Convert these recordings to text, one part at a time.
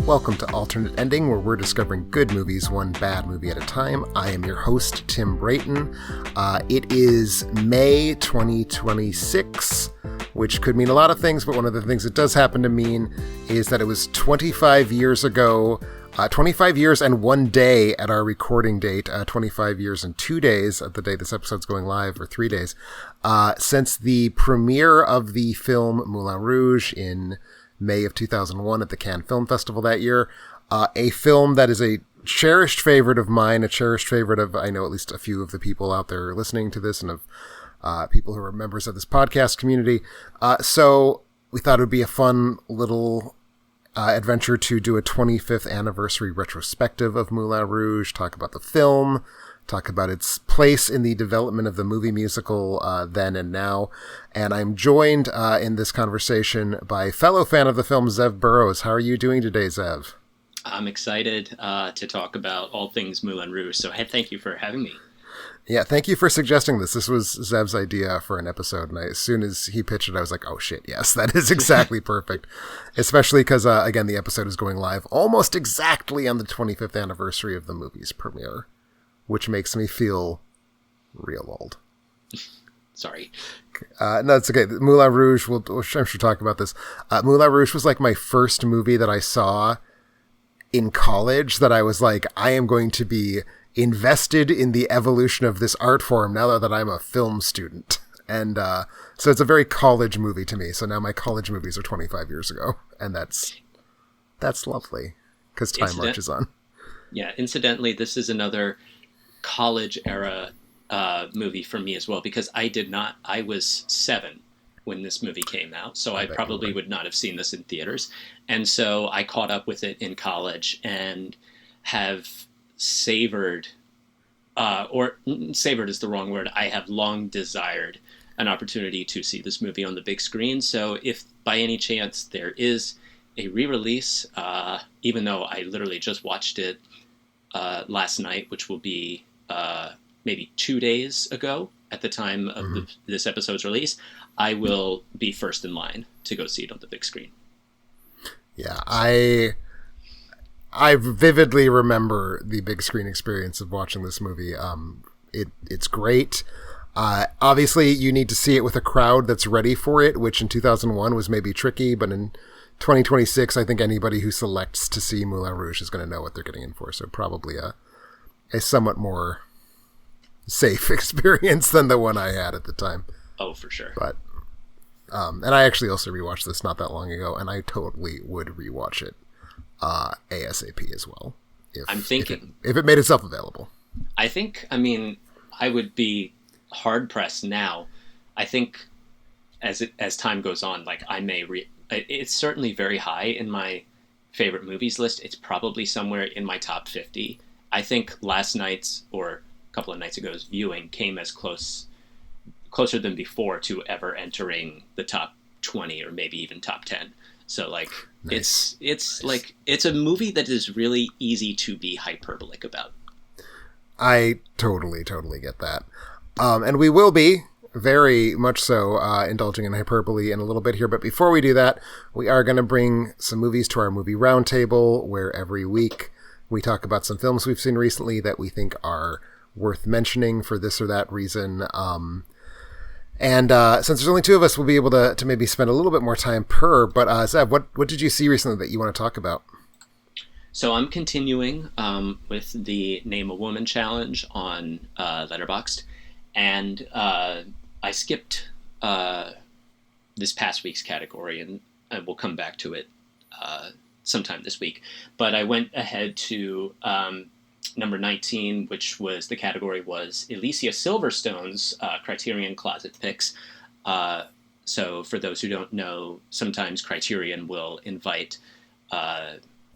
Welcome to Alternate Ending, where we're discovering good movies, one bad movie at a time. I am your host, Tim Brayton. It is May 2026, which could mean a lot of things, but one of the things it does happen to mean is that it was 25 years ago, 25 years and 1 day at our recording date, 25 years and 2 days at the day this episode's going live, or 3 days, since the premiere of the film Moulin Rouge in May of 2001 at the Cannes Film Festival that year. A film that is a cherished favorite of mine, a cherished favorite of, I know, at least a few of the people out there listening to this and of people who are members of this podcast community. So we thought it would be a fun little adventure to do a 25th anniversary retrospective of Moulin Rouge, talk about the film, talk about its place in the development of the movie musical then and now. And I'm joined in this conversation by fellow fan of the film, Zev Burrows. How are you doing today, Zev? I'm excited to talk about all things Moulin Rouge, so thank you for having me. Yeah, thank you for suggesting this. This was Zev's idea for an episode, and as soon as he pitched it, I was like, oh shit, yes, that is exactly perfect. Especially because, again, the episode is going live almost exactly on the 25th anniversary of the movie's premiere, which makes me feel real old. Sorry. No, it's okay. Moulin Rouge, I'm sure talk about this. Moulin Rouge was like my first movie that I saw in college that I was like, I am going to be invested in the evolution of this art form now that I'm a film student. And so it's a very college movie to me. So now my college movies are 25 years ago. And that's lovely because time marches on. Yeah, incidentally, this is another college era movie for me as well, because I was 7 when this movie came out, so I probably would not have seen this in theaters, and so I caught up with it in college and have savored, or savored is the wrong word, I have long desired an opportunity to see this movie on the big screen. So if by any chance there is a re-release, even though I literally just watched it last night, which will be maybe 2 days ago at the time of this episode's release, I will be first in line to go see it on the big screen. Yeah, I vividly remember the big screen experience of watching this movie. It's great. Obviously, you need to see it with a crowd that's ready for it, which in 2001 was maybe tricky, but in 2026, I think anybody who selects to see Moulin Rouge is going to know what they're getting in for. So probably a somewhat more safe experience than the one I had at the time. Oh, for sure. But and I actually also rewatched this not that long ago, and I totally would rewatch it ASAP as well. If it made itself available. I would be hard pressed now. I think as time goes on, like I may it's certainly very high in my favorite movies list. It's probably somewhere in my top 50. I think last night's, or a couple of nights ago's viewing came as closer than before to ever entering the top 20 or maybe even top 10. So like, nice. It's a movie that is really easy to be hyperbolic about. I totally get that. And we will be very much so indulging in hyperbole in a little bit here. But before we do that, we are going to bring some movies to our movie roundtable, where every week we talk about some films we've seen recently that we think are worth mentioning for this or that reason. And since there's only 2 of us, we'll be able to maybe spend a little bit more time per. But Zev, what did you see recently that you want to talk about? So I'm continuing with the Name a Woman challenge on Letterboxd. And I skipped this past week's category, and we'll come back to it sometime this week. But I went ahead to number 19, which was the category was Alicia Silverstone's Criterion Closet picks. So for those who don't know, sometimes Criterion will invite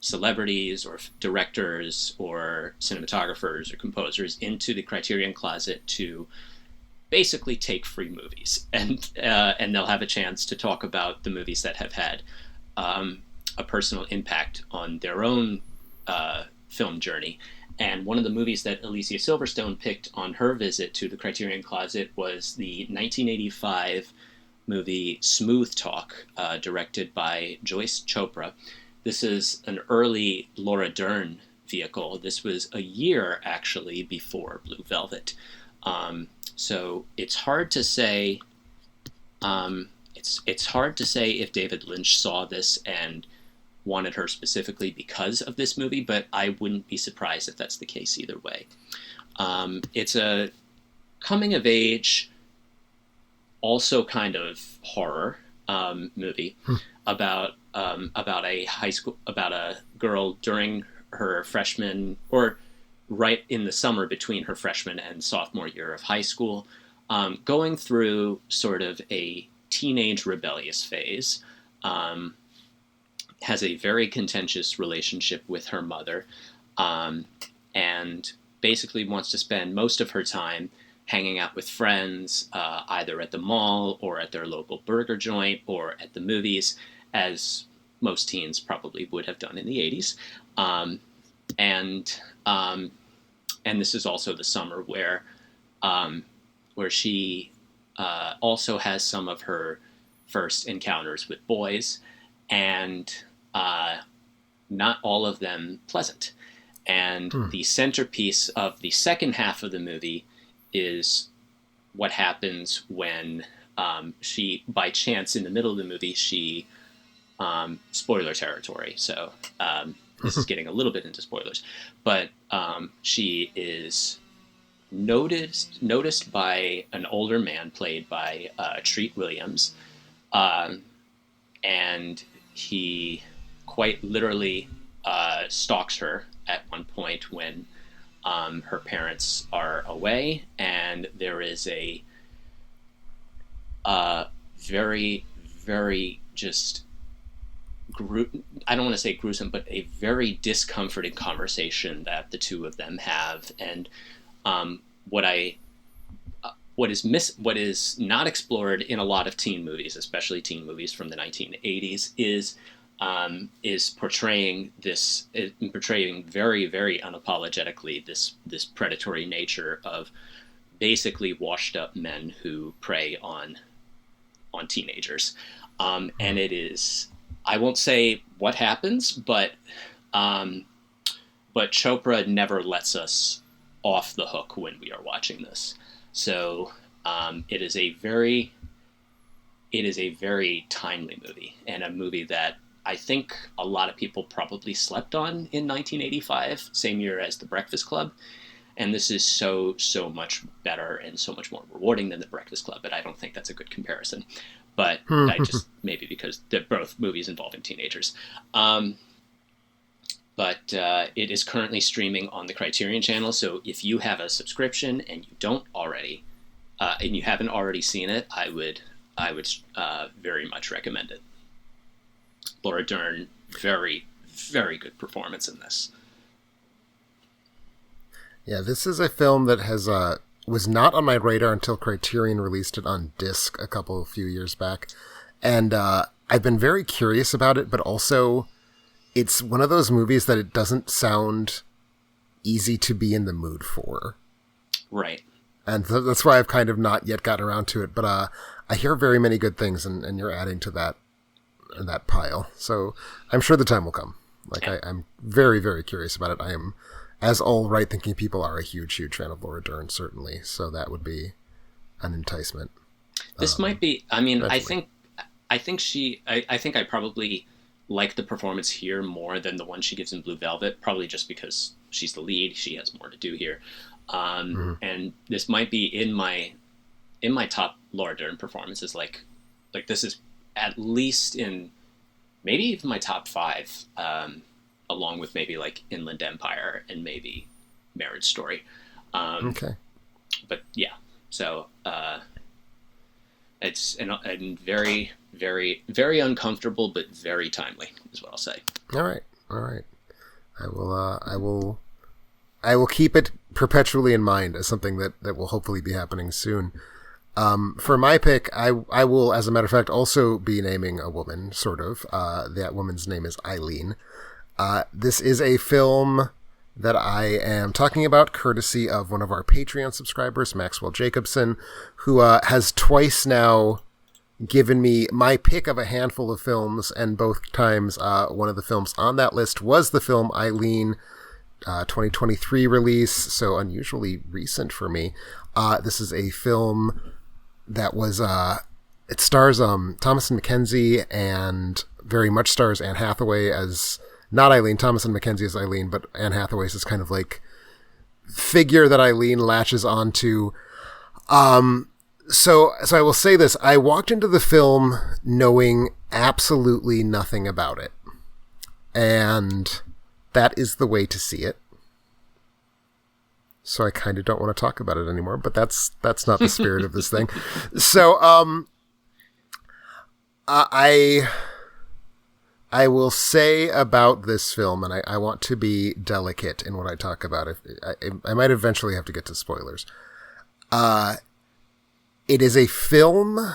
celebrities or directors or cinematographers or composers into the Criterion Closet to basically take free movies, and they'll have a chance to talk about the movies that have had a personal impact on their own film journey. And one of the movies that Alicia Silverstone picked on her visit to the Criterion Closet was the 1985 movie Smooth Talk, directed by Joyce Chopra. this is an early Laura Dern vehicle. This was a year actually before Blue Velvet. So it's hard to say. It's hard to say if David Lynch saw this and wanted her specifically because of this movie, but I wouldn't be surprised if that's the case either way. It's a coming of age, also kind of horror movie about a girl during her freshman, or right in the summer between her freshman and sophomore year of high school, going through sort of a teenage rebellious phase, has a very contentious relationship with her mother, and basically wants to spend most of her time hanging out with friends, either at the mall or at their local burger joint or at the movies, as most teens probably would have done in the 80s. And this is also the summer where she also has some of her first encounters with boys, and not all of them pleasant. And the centerpiece of the second half of the movie is what happens when she, by chance, in the middle of the movie, she, spoiler territory, so this is getting a little bit into spoilers, but she is noticed by an older man played by Treat Williams, and he quite literally stalks her at one point when her parents are away, and there is a very, very just I don't want to say gruesome, but a very discomforting conversation that the two of them have. And what is not explored in a lot of teen movies, especially teen movies from the 1980s, is portraying very, very unapologetically this predatory nature of basically washed up men who prey on teenagers. And it is, I won't say what happens, but Chopra never lets us off the hook when we are watching this. So it is a very timely movie, and a movie that I think a lot of people probably slept on in 1985, same year as The Breakfast Club. And this is so much better and so much more rewarding than The Breakfast Club, but I don't think that's a good comparison. But I just, maybe because they're both movies involving teenagers. But it is currently streaming on the Criterion Channel, so if you have a subscription and you don't already, and you haven't already seen it, I would very much recommend it. Laura Dern, very, very good performance in this. Yeah, this is a film that was not on my radar until Criterion released it on disc a few years back. And I've been very curious about it, but also it's one of those movies that it doesn't sound easy to be in the mood for. Right. And that's why I've kind of not yet gotten around to it. But I hear very many good things, and you're adding to that pile. So I'm sure the time will come. I'm very, very curious about it. I am, as all right-thinking people are, a huge, huge fan of Laura Dern, certainly. So that would be an enticement. This might be, I mean, definitely. I think I probably like the performance here more than the one she gives in Blue Velvet, probably just because she's the lead. She has more to do here. And this might be in my top Laura Dern performances. Like this is at least in maybe even my top 5, along with maybe like Inland Empire and maybe Marriage Story. Okay. But yeah, so it's a very, very, very uncomfortable, but very timely, is what I'll say. All right. I will keep it perpetually in mind as something that will hopefully be happening soon. For my pick, I will, as a matter of fact, also be naming a woman, sort of. That woman's name is Eileen. This is a film that I am talking about courtesy of one of our Patreon subscribers, Maxwell Jacobson, who has twice now given me my pick of a handful of films, and both times one of the films on that list was the film Eileen, 2023 release, so unusually recent for me. This is a film that was, it stars Thomasin McKenzie and very much stars Anne Hathaway as, not Eileen, Thomasin McKenzie as Eileen, but Anne Hathaway is this kind of like figure that Eileen latches onto. So I will say this, I walked into the film knowing absolutely nothing about it. And that is the way to see it. So I kind of don't want to talk about it anymore, but that's not the spirit of this thing. So, I will say about this film, and I want to be delicate in what I talk about. I might eventually have to get to spoilers. It is a film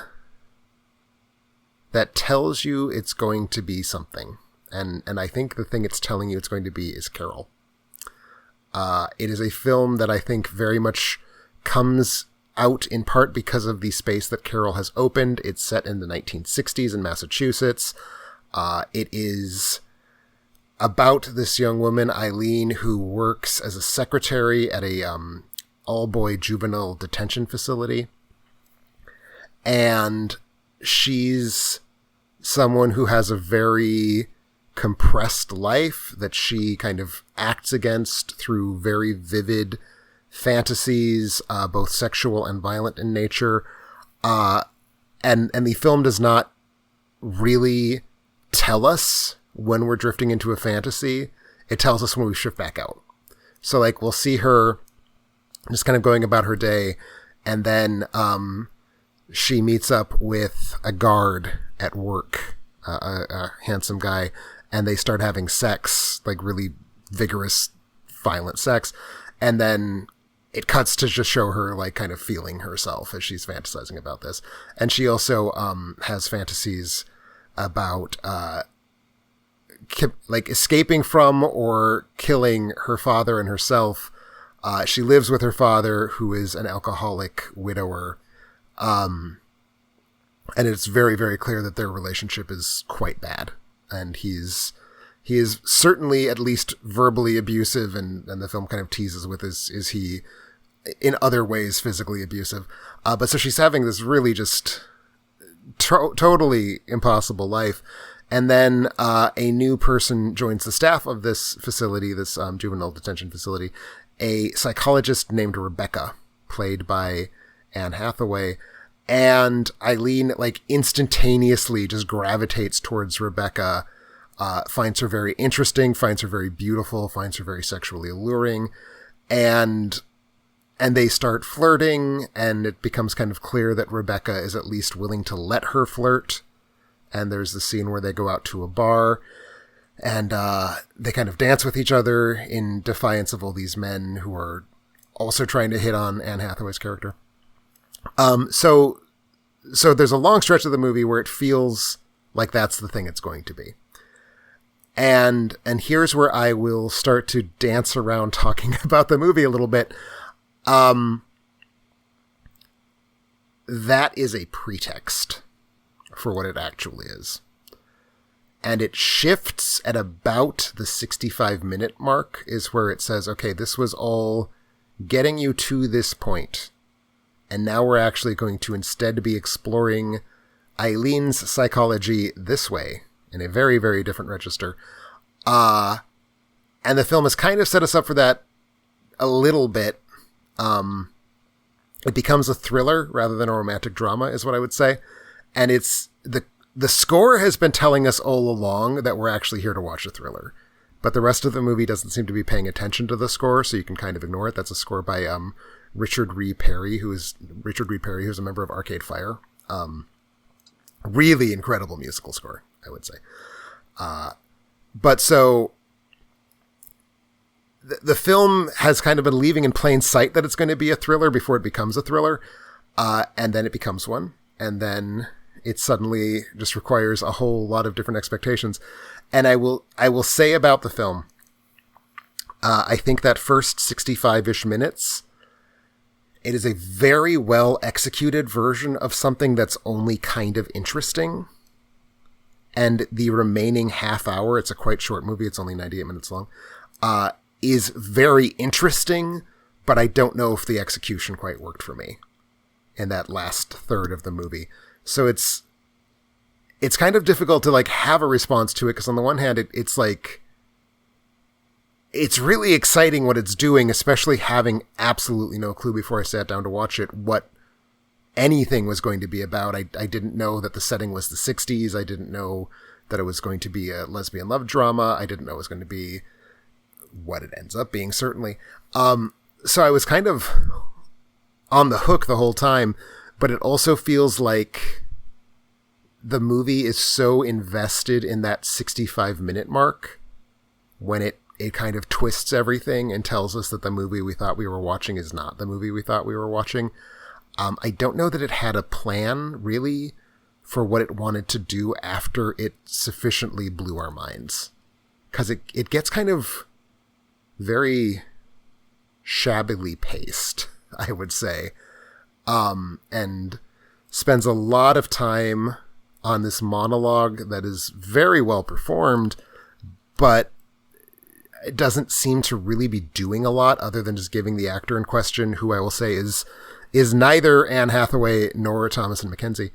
that tells you it's going to be something. And I think the thing it's telling you it's going to be is Carol. It is a film that I think very much comes out in part because of the space that Carol has opened. It's set in the 1960s in Massachusetts. It is about this young woman, Eileen, who works as a secretary at a all-boy juvenile detention facility. And she's someone who has a very compressed life that she kind of acts against through very vivid fantasies, both sexual and violent in nature. And the film does not really tell us when we're drifting into a fantasy. It tells us when we shift back out. So like we'll see her just kind of going about her day, and then she meets up with a guard at work, a handsome guy, and they start having sex, like really vigorous, violent sex. And then it cuts to just show her like kind of feeling herself as she's fantasizing about this. And she also has fantasies about like escaping from or killing her father and herself. She lives with her father, who is an alcoholic widower. And it's very, very clear that their relationship is quite bad. And he is certainly at least verbally abusive, and the film kind of teases with is he in other ways physically abusive. But so she's having this really just totally impossible life. And then a new person joins the staff of this facility, this juvenile detention facility, a psychologist named Rebecca, played by Anne Hathaway. And Eileen like instantaneously just gravitates towards Rebecca, finds her very interesting, finds her very beautiful, finds her very sexually alluring, and they start flirting, and it becomes kind of clear that Rebecca is at least willing to let her flirt. And there's the scene where they go out to a bar, and they kind of dance with each other in defiance of all these men who are also trying to hit on Anne Hathaway's character. So there's a long stretch of the movie where it feels like that's the thing it's going to be. And here's where I will start to dance around talking about the movie a little bit. That is a pretext for what it actually is. And it shifts at about the 65-minute mark is where it says, okay, this was all getting you to this point. And now we're actually going to instead be exploring Eileen's psychology this way, in a very, very different register. And the film has kind of set us up for that a little bit. It becomes a thriller rather than a romantic drama, is what I would say. And it's the score has been telling us all along that we're actually here to watch a thriller. But the rest of the movie doesn't seem to be paying attention to the score, so you can kind of ignore it. That's a score by Richard Rhee Perry, who's a member of Arcade Fire. Really incredible musical score, I would say. But so the film has kind of been leaving in plain sight that it's going to be a thriller before it becomes a thriller. And then it becomes one. And then it suddenly just requires a whole lot of different expectations. And I will say about the film, I think that first 65-ish minutes It is a very well executed version of something that's only kind of interesting. And the remaining half hour, it's a quite short movie, it's only 98 minutes long, is very interesting, but I don't know if the execution quite worked for me in that last third of the movie. So it's kind of difficult to like have a response to it, because on the one hand, it's like, it's really exciting what it's doing, especially having absolutely no clue before I sat down to watch it what anything was going to be about. I didn't know that the setting was the 60s. I didn't know that it was going to be a lesbian love drama. I didn't know it was going to be what it ends up being, certainly. So I was kind of on the hook the whole time, but it also feels like the movie is so invested in that 65-minute mark when it kind of twists everything and tells us that the movie we thought we were watching is not the movie we thought we were watching. I don't know that it had a plan, really, for what it wanted to do after it sufficiently blew our minds. Because it gets kind of very shabbily paced, I would say, and spends a lot of time on this monologue that is very well performed, but it doesn't seem to really be doing a lot other than just giving the actor in question, who I will say is neither Anne Hathaway nor Thomasin McKenzie.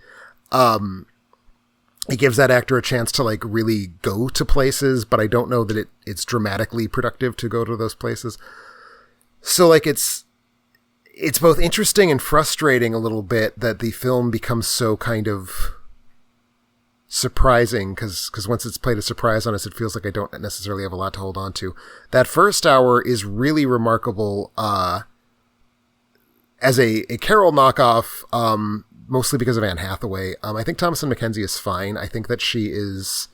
It gives that actor a chance to like really go to places, but I don't know that it's dramatically productive to go to those places. So like it's both interesting and frustrating a little bit that the film becomes so kind of surprising, because once it's played a surprise on us, it feels like I don't necessarily have a lot to hold on to. That first hour is really remarkable, as a Carol knockoff, mostly because of Anne Hathaway. I think Thomasin McKenzie is fine. I think that she is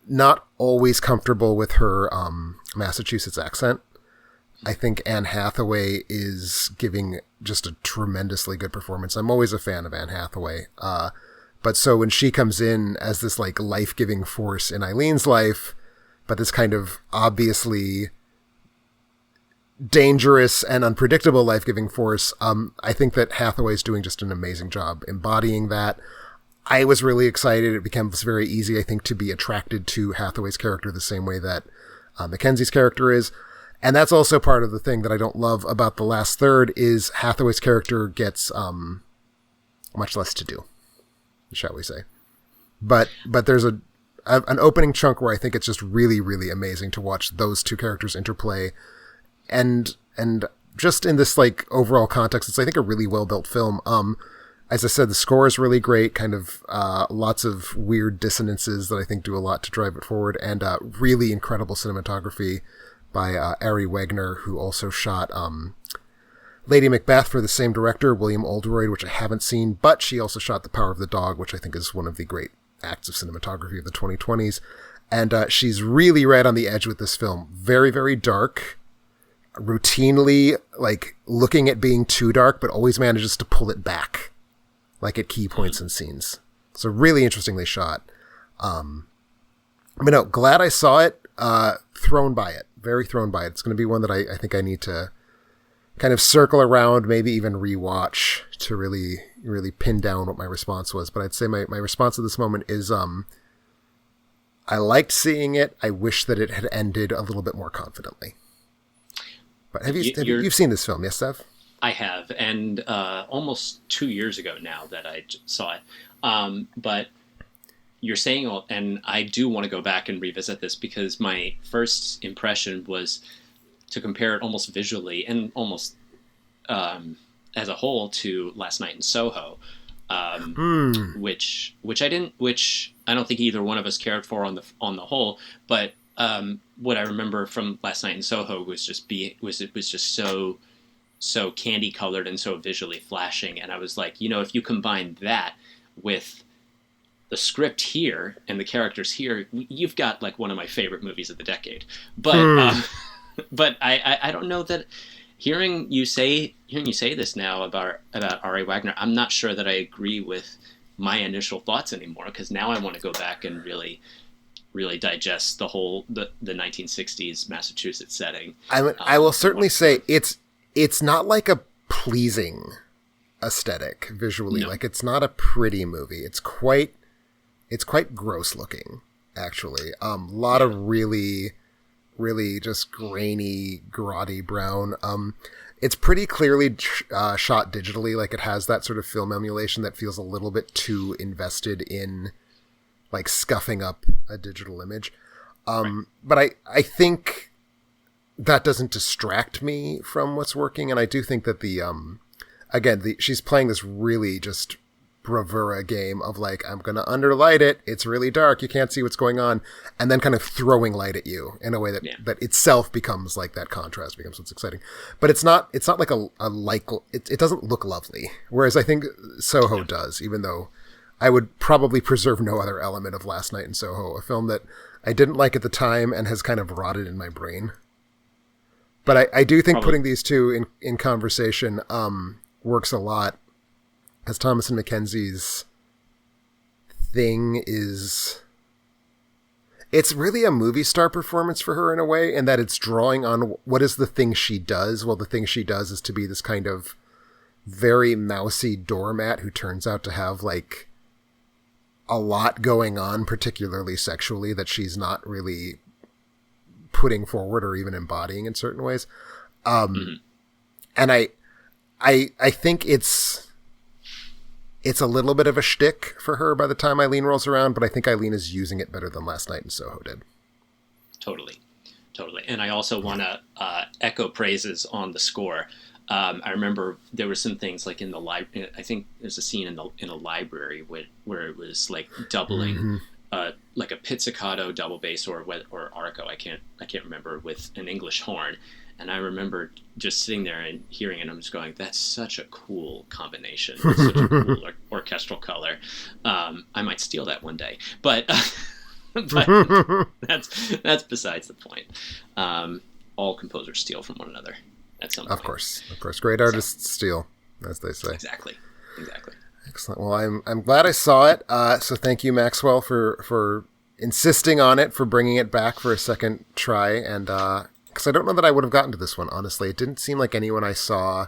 not always comfortable with her Massachusetts accent. I think Anne Hathaway is giving just a tremendously good performance. I'm always a fan of Anne Hathaway. But so when she comes in as this like life-giving force in Eileen's life, but this kind of obviously dangerous and unpredictable life-giving force, I think that Hathaway's doing just an amazing job embodying that. I was really excited. It becomes very easy, I think, to be attracted to Hathaway's character the same way that Mackenzie's character is. And that's also part of the thing that I don't love about the last third is Hathaway's character gets much less to do, shall we say. But there's an opening chunk where I think it's just really, really amazing to watch those two characters interplay. And just in this like overall context, it's I think a really well built film. As I said, the score is really great, kind of lots of weird dissonances that I think do a lot to drive it forward, and really incredible cinematography by Ari Wegner, who also shot Lady Macbeth for the same director, William Oldroyd, which I haven't seen, but she also shot The Power of the Dog, which I think is one of the great acts of cinematography of the 2020s. And she's really right on the edge with this film. Very, very dark, routinely like looking at being too dark, but always manages to pull it back like at key points and scenes. So really interestingly shot. No, glad I saw it, thrown by it, very thrown by it. It's going to be one that I think I need to kind of circle around, maybe even rewatch to really, really pin down what my response was. But I'd say my response at this moment is, I liked seeing it. I wish that it had ended a little bit more confidently. But you've seen this film, yes, Sev? I have, and almost 2 years ago now that I saw it. But you're saying, and I do want to go back and revisit this because my first impression was to compare it almost visually and almost as a whole to Last Night in Soho, which I don't think either one of us cared for on the whole. But what I remember from Last Night in Soho was just so candy colored and so visually flashing, and I was like, if you combine that with the script here and the characters here, you've got like one of my favorite movies of the decade. But but I don't know that hearing you say this now about Ari Wegner, I'm not sure that I agree with my initial thoughts anymore, because now I want to go back and really digest the 1960s Massachusetts setting. I will certainly say it's not like a pleasing aesthetic visually. No. Like, it's not a pretty movie. It's quite gross looking, actually. Lot of really just grainy, grotty brown. It's pretty clearly shot digitally. Like, it has that sort of film emulation that feels a little bit too invested in, like, scuffing up a digital image. But I think that doesn't distract me from what's working. And I do think that she's playing this really just bravura game of, like, I'm going to underlight it. It's really dark. You can't see what's going on. And then kind of throwing light at you in a way that itself becomes, like, that contrast becomes what's exciting. But it's not like it doesn't look lovely. Whereas I think Soho does, even though I would probably preserve no other element of Last Night in Soho, a film that I didn't like at the time and has kind of rotted in my brain. But I do think putting these two in conversation works a lot, as Thomas and Mackenzie's thing is, it's really a movie star performance for her in a way, in that it's drawing on what is the thing she does. Well, the thing she does is to be this kind of very mousy doormat who turns out to have, like, a lot going on, particularly sexually, that she's not really putting forward or even embodying in certain ways. And I think it's a little bit of a shtick for her by the time Eileen rolls around, but I think Eileen is using it better than Last Night in Soho did. Totally. And I also want to echo praises on the score. I remember there were some things like in the library. I think there's a scene in a library where it was like doubling, like a pizzicato double bass or arco. I can't remember, with an English horn. And I remember just sitting there and hearing it, and I'm just going, that's such a cool combination. It's such a cool orchestral color. I might steal that one day. But, but that's besides the point. All composers steal from one another at some point. Of course. Great artists steal, as they say. Exactly. Excellent. Well, I'm glad I saw it. So thank you, Maxwell, for insisting on it, for bringing it back for a second try. And, because I don't know that I would have gotten to this one, honestly. It didn't seem like anyone I saw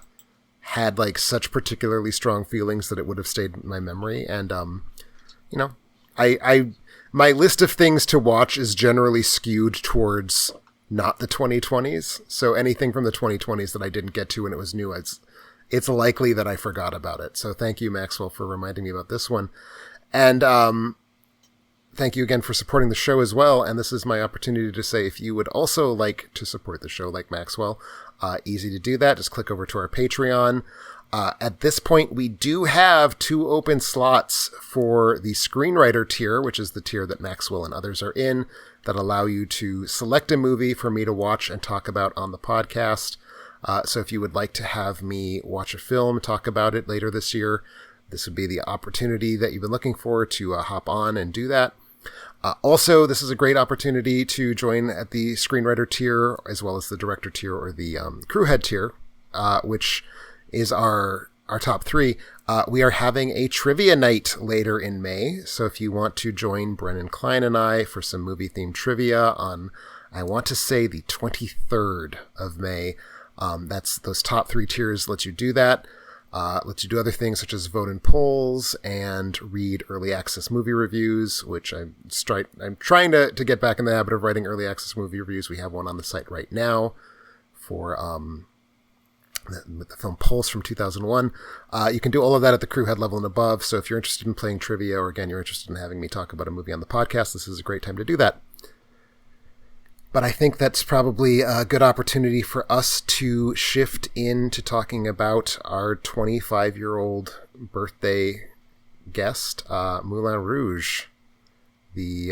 had, like, such particularly strong feelings that it would have stayed in my memory. And, my list of things to watch is generally skewed towards not the 2020s. So anything from the 2020s that I didn't get to when it was new, it's likely that I forgot about it. So thank you, Maxwell, for reminding me about this one. And, thank you again for supporting the show as well. And this is my opportunity to say, if you would also like to support the show like Maxwell, easy to do that. Just click over to our Patreon. At this point, we do have 2 open slots for the screenwriter tier, which is the tier that Maxwell and others are in, that allow you to select a movie for me to watch and talk about on the podcast. So if you would like to have me watch a film, talk about it later this year, this would be the opportunity that you've been looking for to hop on and do that. Also, this is a great opportunity to join at the screenwriter tier, as well as the director tier or the crewhead tier, which is our top 3. We are having a trivia night later in May. So if you want to join Brennan Klein and I for some movie-themed trivia on, I want to say, the 23rd of May, that's those top 3 tiers lets you do that. Lets you do other things such as vote in polls and read early access movie reviews, which I'm trying to get back in the habit of writing early access movie reviews. We have one on the site right now for the film Pulse from 2001. You can do all of that at the crewhead level and above. So if you're interested in playing trivia, or again, you're interested in having me talk about a movie on the podcast, this is a great time to do that. But I think that's probably a good opportunity for us to shift into talking about our 25-year-old birthday guest, Moulin Rouge, the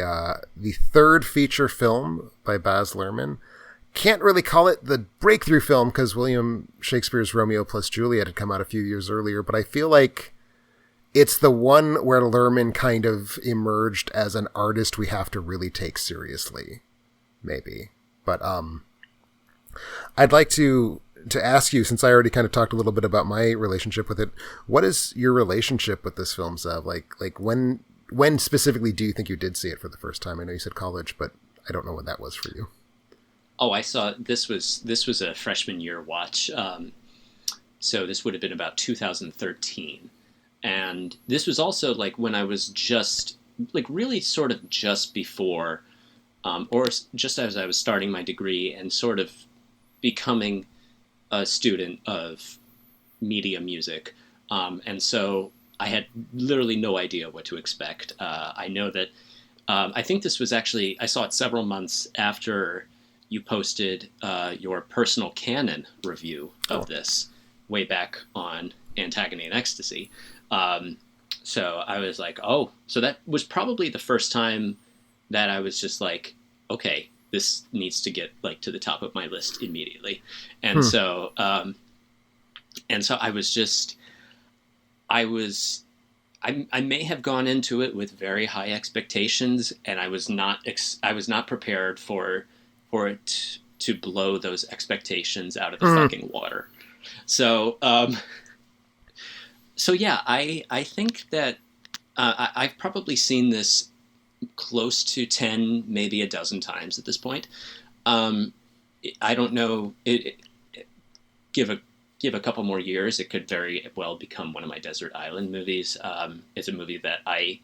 3rd feature film by Baz Luhrmann. Can't really call it the breakthrough film because William Shakespeare's Romeo plus Juliet had come out a few years earlier, but I feel like it's the one where Luhrmann kind of emerged as an artist we have to really take seriously. Maybe. But I'd like to ask you, since I already kind of talked a little bit about my relationship with it, what is your relationship with this film, Zev? Like when specifically do you think you did see it for the first time? I know you said college, but I don't know when that was for you. Oh, I saw this was a freshman year watch. So this would have been about 2013. And this was also like when I was just like really sort of just before, or just as I was starting my degree and sort of becoming a student of media music. And so I had literally no idea what to expect. I know that I think this was actually, I saw it several months after you posted your personal canon review of this way back on Antagony and Ecstasy. So I was like, oh, so that was probably the first time that I was just like, okay, this needs to get like to the top of my list immediately. And so I was just, I may have gone into it with very high expectations, and I was not prepared for it to blow those expectations out of the fucking water. So, yeah, I think that I've probably seen this close to 10, maybe a dozen times at this point. I don't know. Give a couple more years, it could very well become one of my desert island movies. It's a movie that I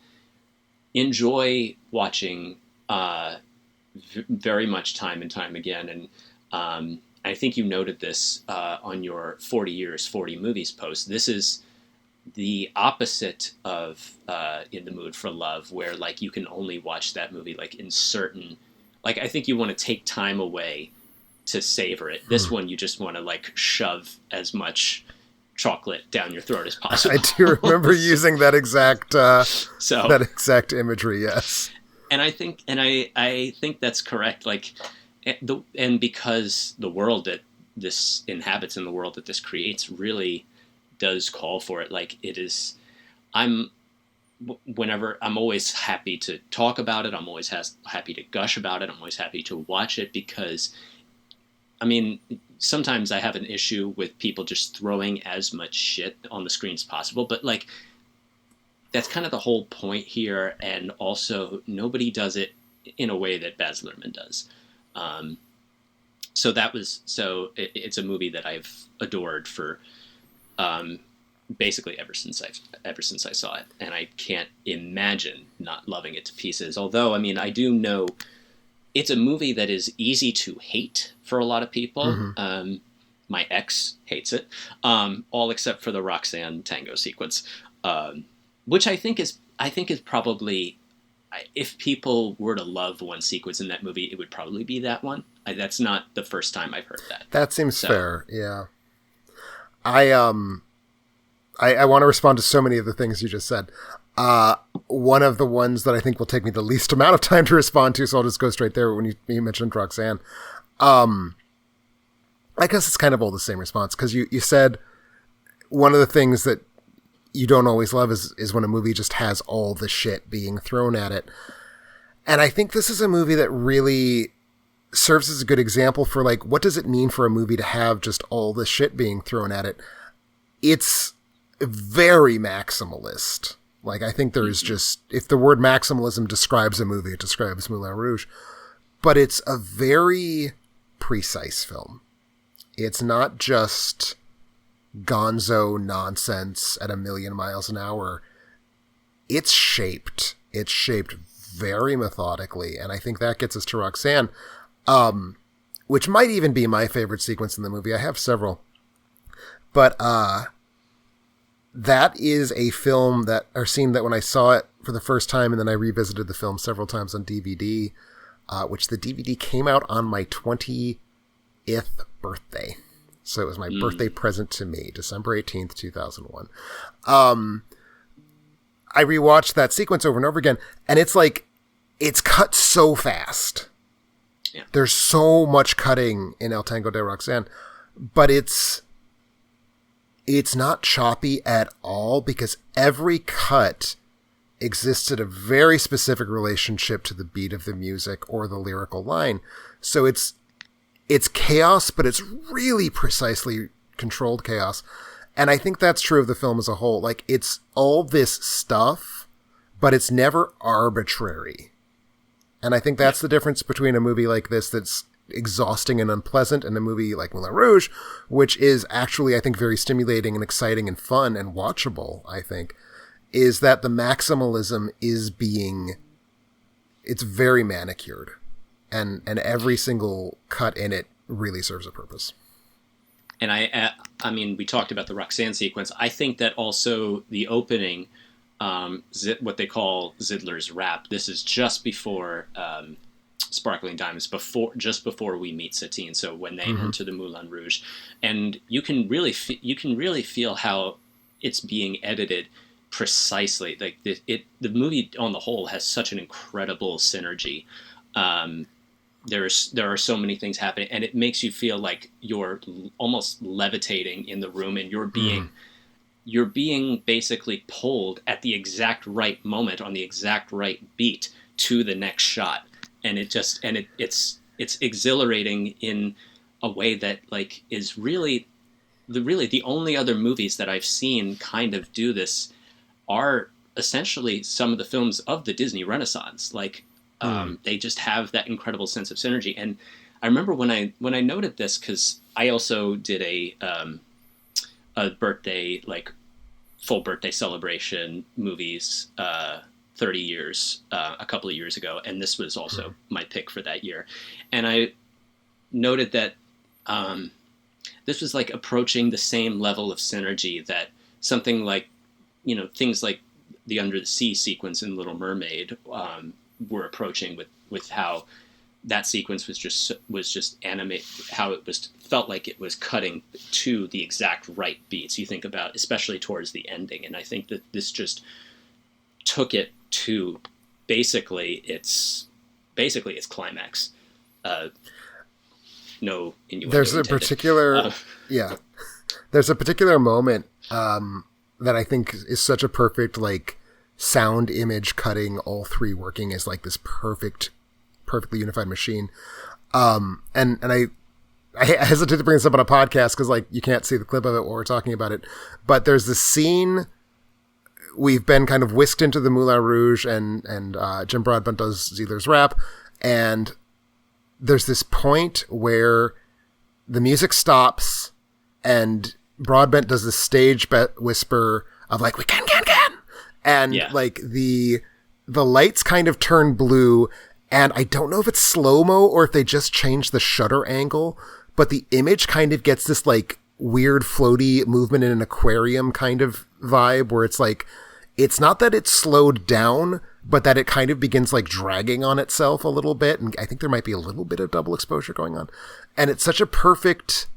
enjoy watching very much time and time again. And I think you noted this on your 40 years, 40 movies post. This is the opposite of In the Mood for Love, where like you can only watch that movie like in certain, like I think you want to take time away to savor it. This one you just want to like shove as much chocolate down your throat as possible. I do remember using that exact that exact imagery. Yes, and I think that's correct. Like, and because the world that this inhabits and the world that this creates really does call for it. Like it is, whenever I'm always happy to talk about it. I'm always happy to gush about it. I'm always happy to watch it because, I mean, sometimes I have an issue with people just throwing as much shit on the screen as possible, but like that's kind of the whole point here. And also nobody does it in a way that Baz Luhrmann does. So it's a movie that I've adored for, basically ever since I saw it, and I can't imagine not loving it to pieces. Although, I mean, I do know it's a movie that is easy to hate for a lot of people. Mm-hmm. My ex hates it, all except for the Roxanne tango sequence, which I think is probably, if people were to love one sequence in that movie, it would probably be that one. That's not the first time I've heard that. That seems fair. Yeah. I want to respond to so many of the things you just said. One of the ones that I think will take me the least amount of time to respond to, so I'll just go straight there when you mentioned Roxanne. I guess it's kind of all the same response, because you said one of the things that you don't always love is when a movie just has all the shit being thrown at it. And I think this is a movie that really serves as a good example for, like, what does it mean for a movie to have just all the shit being thrown at it? It's very maximalist. Like, I think there's just, if the word maximalism describes a movie, it describes Moulin Rouge. But it's a very precise film. It's not just gonzo nonsense at 1,000,000 miles an hour. It's shaped. It's shaped very methodically. And I think that gets us to Roxanne, which might even be my favorite sequence in the movie. I have several. But that is a film or scene that when I saw it for the first time, and then I revisited the film several times on DVD, which the DVD came out on my 20th birthday. So it was my birthday present to me, December 18th, 2001. I rewatched that sequence over and over again, and it's like, it's cut so fast. Yeah. There's so much cutting in El Tango de Roxanne, but it's not choppy at all, because every cut existed a very specific relationship to the beat of the music or the lyrical line. So it's chaos, but it's really precisely controlled chaos. And I think that's true of the film as a whole. Like, it's all this stuff, but it's never arbitrary. And I think that's the difference between a movie like this that's exhausting and unpleasant in a movie like Moulin Rouge, which is actually, I think, very stimulating and exciting and fun and watchable, I think, is that the maximalism is it's very manicured, and every single cut in it really serves a purpose. And I mean, we talked about the Roxanne sequence. I think that also the opening, what they call Zidler's rap. This is just before Sparkling Diamonds, just before we meet Satine. So when they enter the Moulin Rouge, and you can really feel how it's being edited precisely. Like the movie on the whole has such an incredible synergy. There are so many things happening, and it makes you feel like you're almost levitating in the room, and you're being basically pulled at the exact right moment on the exact right beat to the next shot, and it's exhilarating in a way that like is really the only other movies that I've seen kind of do this are essentially some of the films of the Disney Renaissance. Like they just have that incredible sense of synergy. And I remember when I noted this, because I also did a birthday, like full birthday celebration movies 30 years a couple of years ago, and this was also my pick for that year. And I noted that this was like approaching the same level of synergy that something like, you know, things like the Under the Sea sequence in Little Mermaid were approaching with how that sequence was just animate, how it felt like it was cutting to the exact right beats. You think about, especially towards the ending, and I think that this just took it to basically its climax. No innuendo There's a intended. particular there's a particular moment that I think is such a perfect like sound image cutting, all three working as like this perfectly unified machine. And I hesitate to bring this up on a podcast because like you can't see the clip of it while we're talking about it, but there's this scene. We've been kind of whisked into the Moulin Rouge, and Jim Broadbent does Zidler's rap, and there's this point where the music stops and Broadbent does this stage whisper of like, we can. And like the lights kind of turn blue, and I don't know if it's slow-mo or if they just changed the shutter angle, but the image kind of gets this like weird floaty movement in an aquarium kind of vibe where it's like, it's not that it's slowed down, but that it kind of begins like dragging on itself a little bit. And I think there might be a little bit of double exposure going on. And it's such a perfect,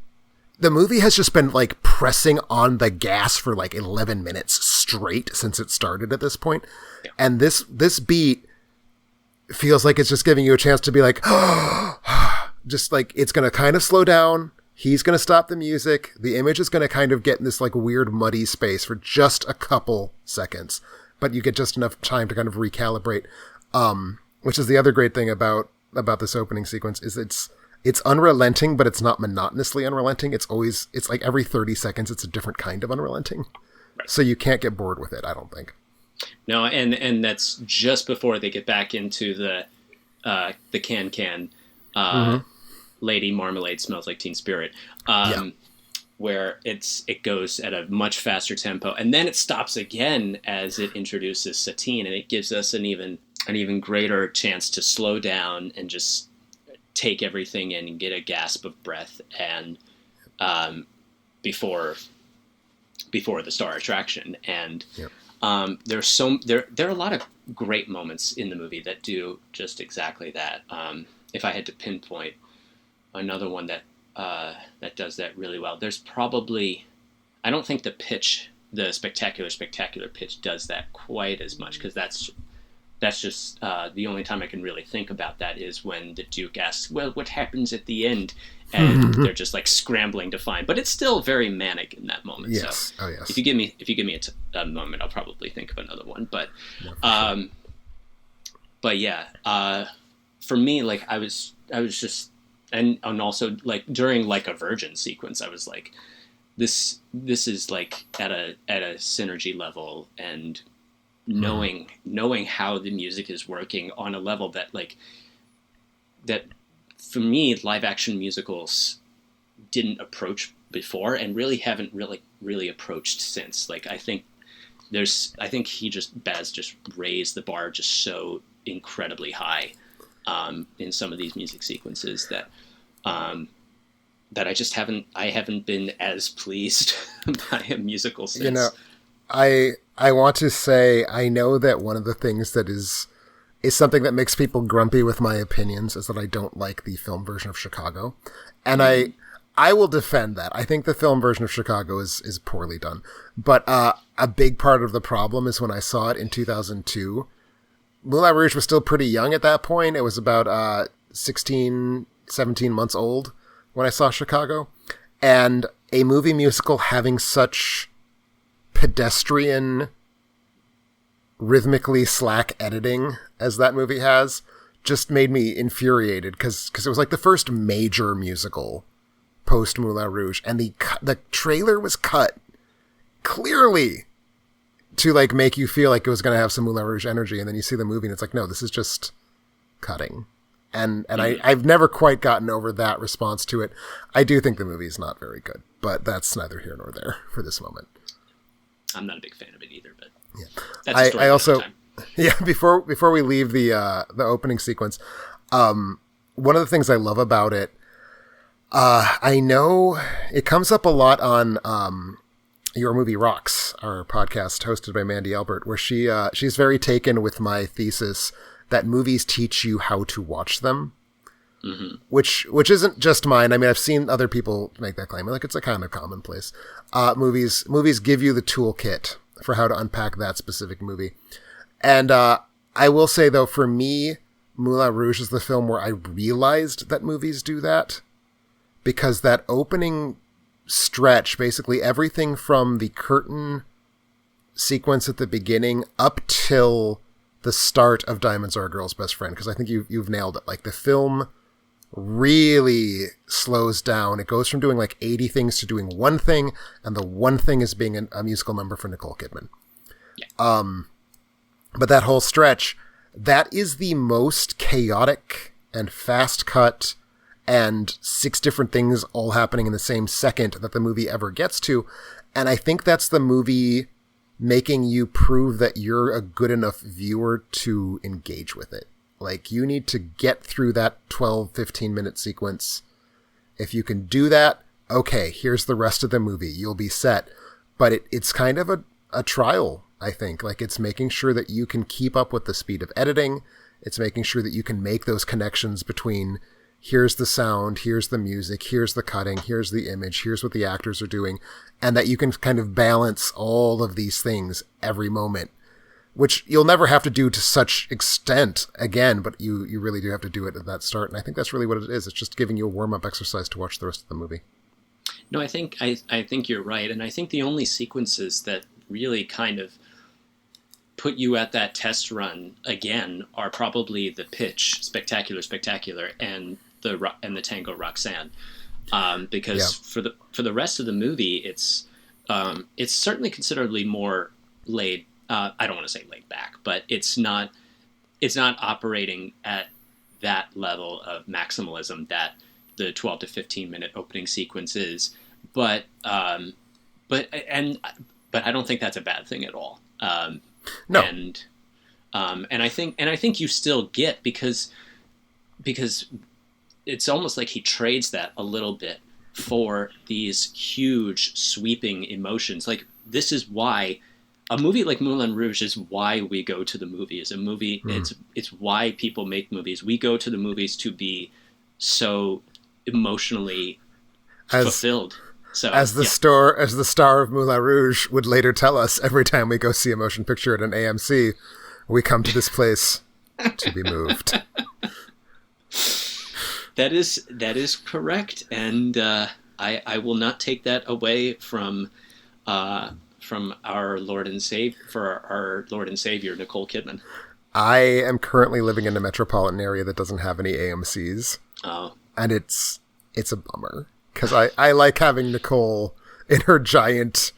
the movie has just been like pressing on the gas for like 11 minutes straight since it started at this point. Yeah. And this beat feels like it's just giving you a chance to be like, just like, it's going to kind of slow down. He's going to stop the music. The image is going to kind of get in this like weird muddy space for just a couple seconds, but you get just enough time to kind of recalibrate. Which is the other great thing about this opening sequence is it's unrelenting, but it's not monotonously unrelenting. It's like every 30 seconds, it's a different kind of unrelenting. Right. So you can't get bored with it, I don't think. No. And that's just before they get back into the can, Lady Marmalade Smells Like Teen Spirit, where it goes at a much faster tempo, and then it stops again as it introduces Satine, and it gives us an even greater chance to slow down and just take everything in and get a gasp of breath, and before the star attraction. And there are a lot of great moments in the movie that do just exactly that. If I had to pinpoint another one that does that really well, there's probably, I don't think the spectacular pitch does that quite as much, because that's just the only time I can really think about that is when the Duke asks, well, what happens at the end? And they're just like scrambling to find, but it's still very manic in that moment. Yes. So yes. If you give me a moment, I'll probably think of another one. But, but yeah, for me, like I was just, and also like during Like a Virgin sequence, I was like, this is like at a synergy level, and knowing how the music is working on a level that like that for me, live action musicals didn't approach before and really haven't really approached since. Like, I think Baz just raised the bar just so incredibly high in some of these music sequences that I haven't been as pleased by a musical since. You know, I want to say, I know that one of the things that is something that makes people grumpy with my opinions is that I don't like the film version of Chicago. And I will defend that. I think the film version of Chicago is poorly done. But a big part of the problem is when I saw it in 2002, Moulin Rouge was still pretty young at that point. It was about 16, 17 months old when I saw Chicago. And a movie musical having such pedestrian, rhythmically slack editing as that movie has just made me infuriated because it was like the first major musical post Moulin Rouge, and the trailer was cut clearly to like make you feel like it was going to have some Moulin Rouge energy, and then you see the movie and it's like, no, this is just cutting. And I've never quite gotten over that response to it. I do think the movie is not very good, but that's neither here nor there for this moment. I'm not a big fan of it either, but yeah. That's a story I also, time. Yeah, before we leave the opening sequence, one of the things I love about it, I know it comes up a lot on Your Movie Rocks, our podcast hosted by Mandy Albert, where she's very taken with my thesis that movies teach you how to watch them, mm-hmm. which isn't just mine. I mean, I've seen other people make that claim. Like, it's a kind of commonplace. Movies give you the toolkit for how to unpack that specific movie. And I will say, though, for me, Moulin Rouge is the film where I realized that movies do that, because that opening stretch, basically everything from the curtain sequence at the beginning up till the start of Diamonds Are a Girl's Best Friend, because I think you've nailed it. Like, the film really slows down. It goes from doing like 80 things to doing one thing, and the one thing is being a musical number for Nicole Kidman. Yeah. But that whole stretch, that is the most chaotic and fast cut and 6 different things all happening in the same second that the movie ever gets to. And I think that's the movie making you prove that you're a good enough viewer to engage with it. Like, you need to get through that 12, 15-minute sequence. If you can do that, okay, here's the rest of the movie. You'll be set. But it's kind of a trial, I think. Like, it's making sure that you can keep up with the speed of editing. It's making sure that you can make those connections between here's the sound, here's the music, here's the cutting, here's the image, here's what the actors are doing, and that you can kind of balance all of these things every moment, which you'll never have to do to such extent again, but you really do have to do it at that start. And I think that's really what it is. It's just giving you a warm-up exercise to watch the rest of the movie. No, I think you're right. And I think the only sequences that really kind of put you at that test run again are probably the pitch, Spectacular, and the Tango Roxanne, because for the rest of the movie, it's certainly considerably more laid. I don't want to say laid back, but it's not operating at that level of maximalism that the 12 to 15 minute opening sequence is. But I don't think that's a bad thing at all. No. And I think you still get because it's almost like he trades that a little bit for these huge sweeping emotions. Like, this is why a movie like Moulin Rouge is why we go to the movies. A movie, it's why people make movies. We go to the movies to be so emotionally fulfilled. So, as the star of Moulin Rouge would later tell us, every time we go see a motion picture at an AMC, we come to this place to be moved. That is correct, and I will not take that away from our Lord and Savior Nicole Kidman. I am currently living in a metropolitan area that doesn't have any AMCs. Oh, and it's a bummer. Because I like having Nicole in her giant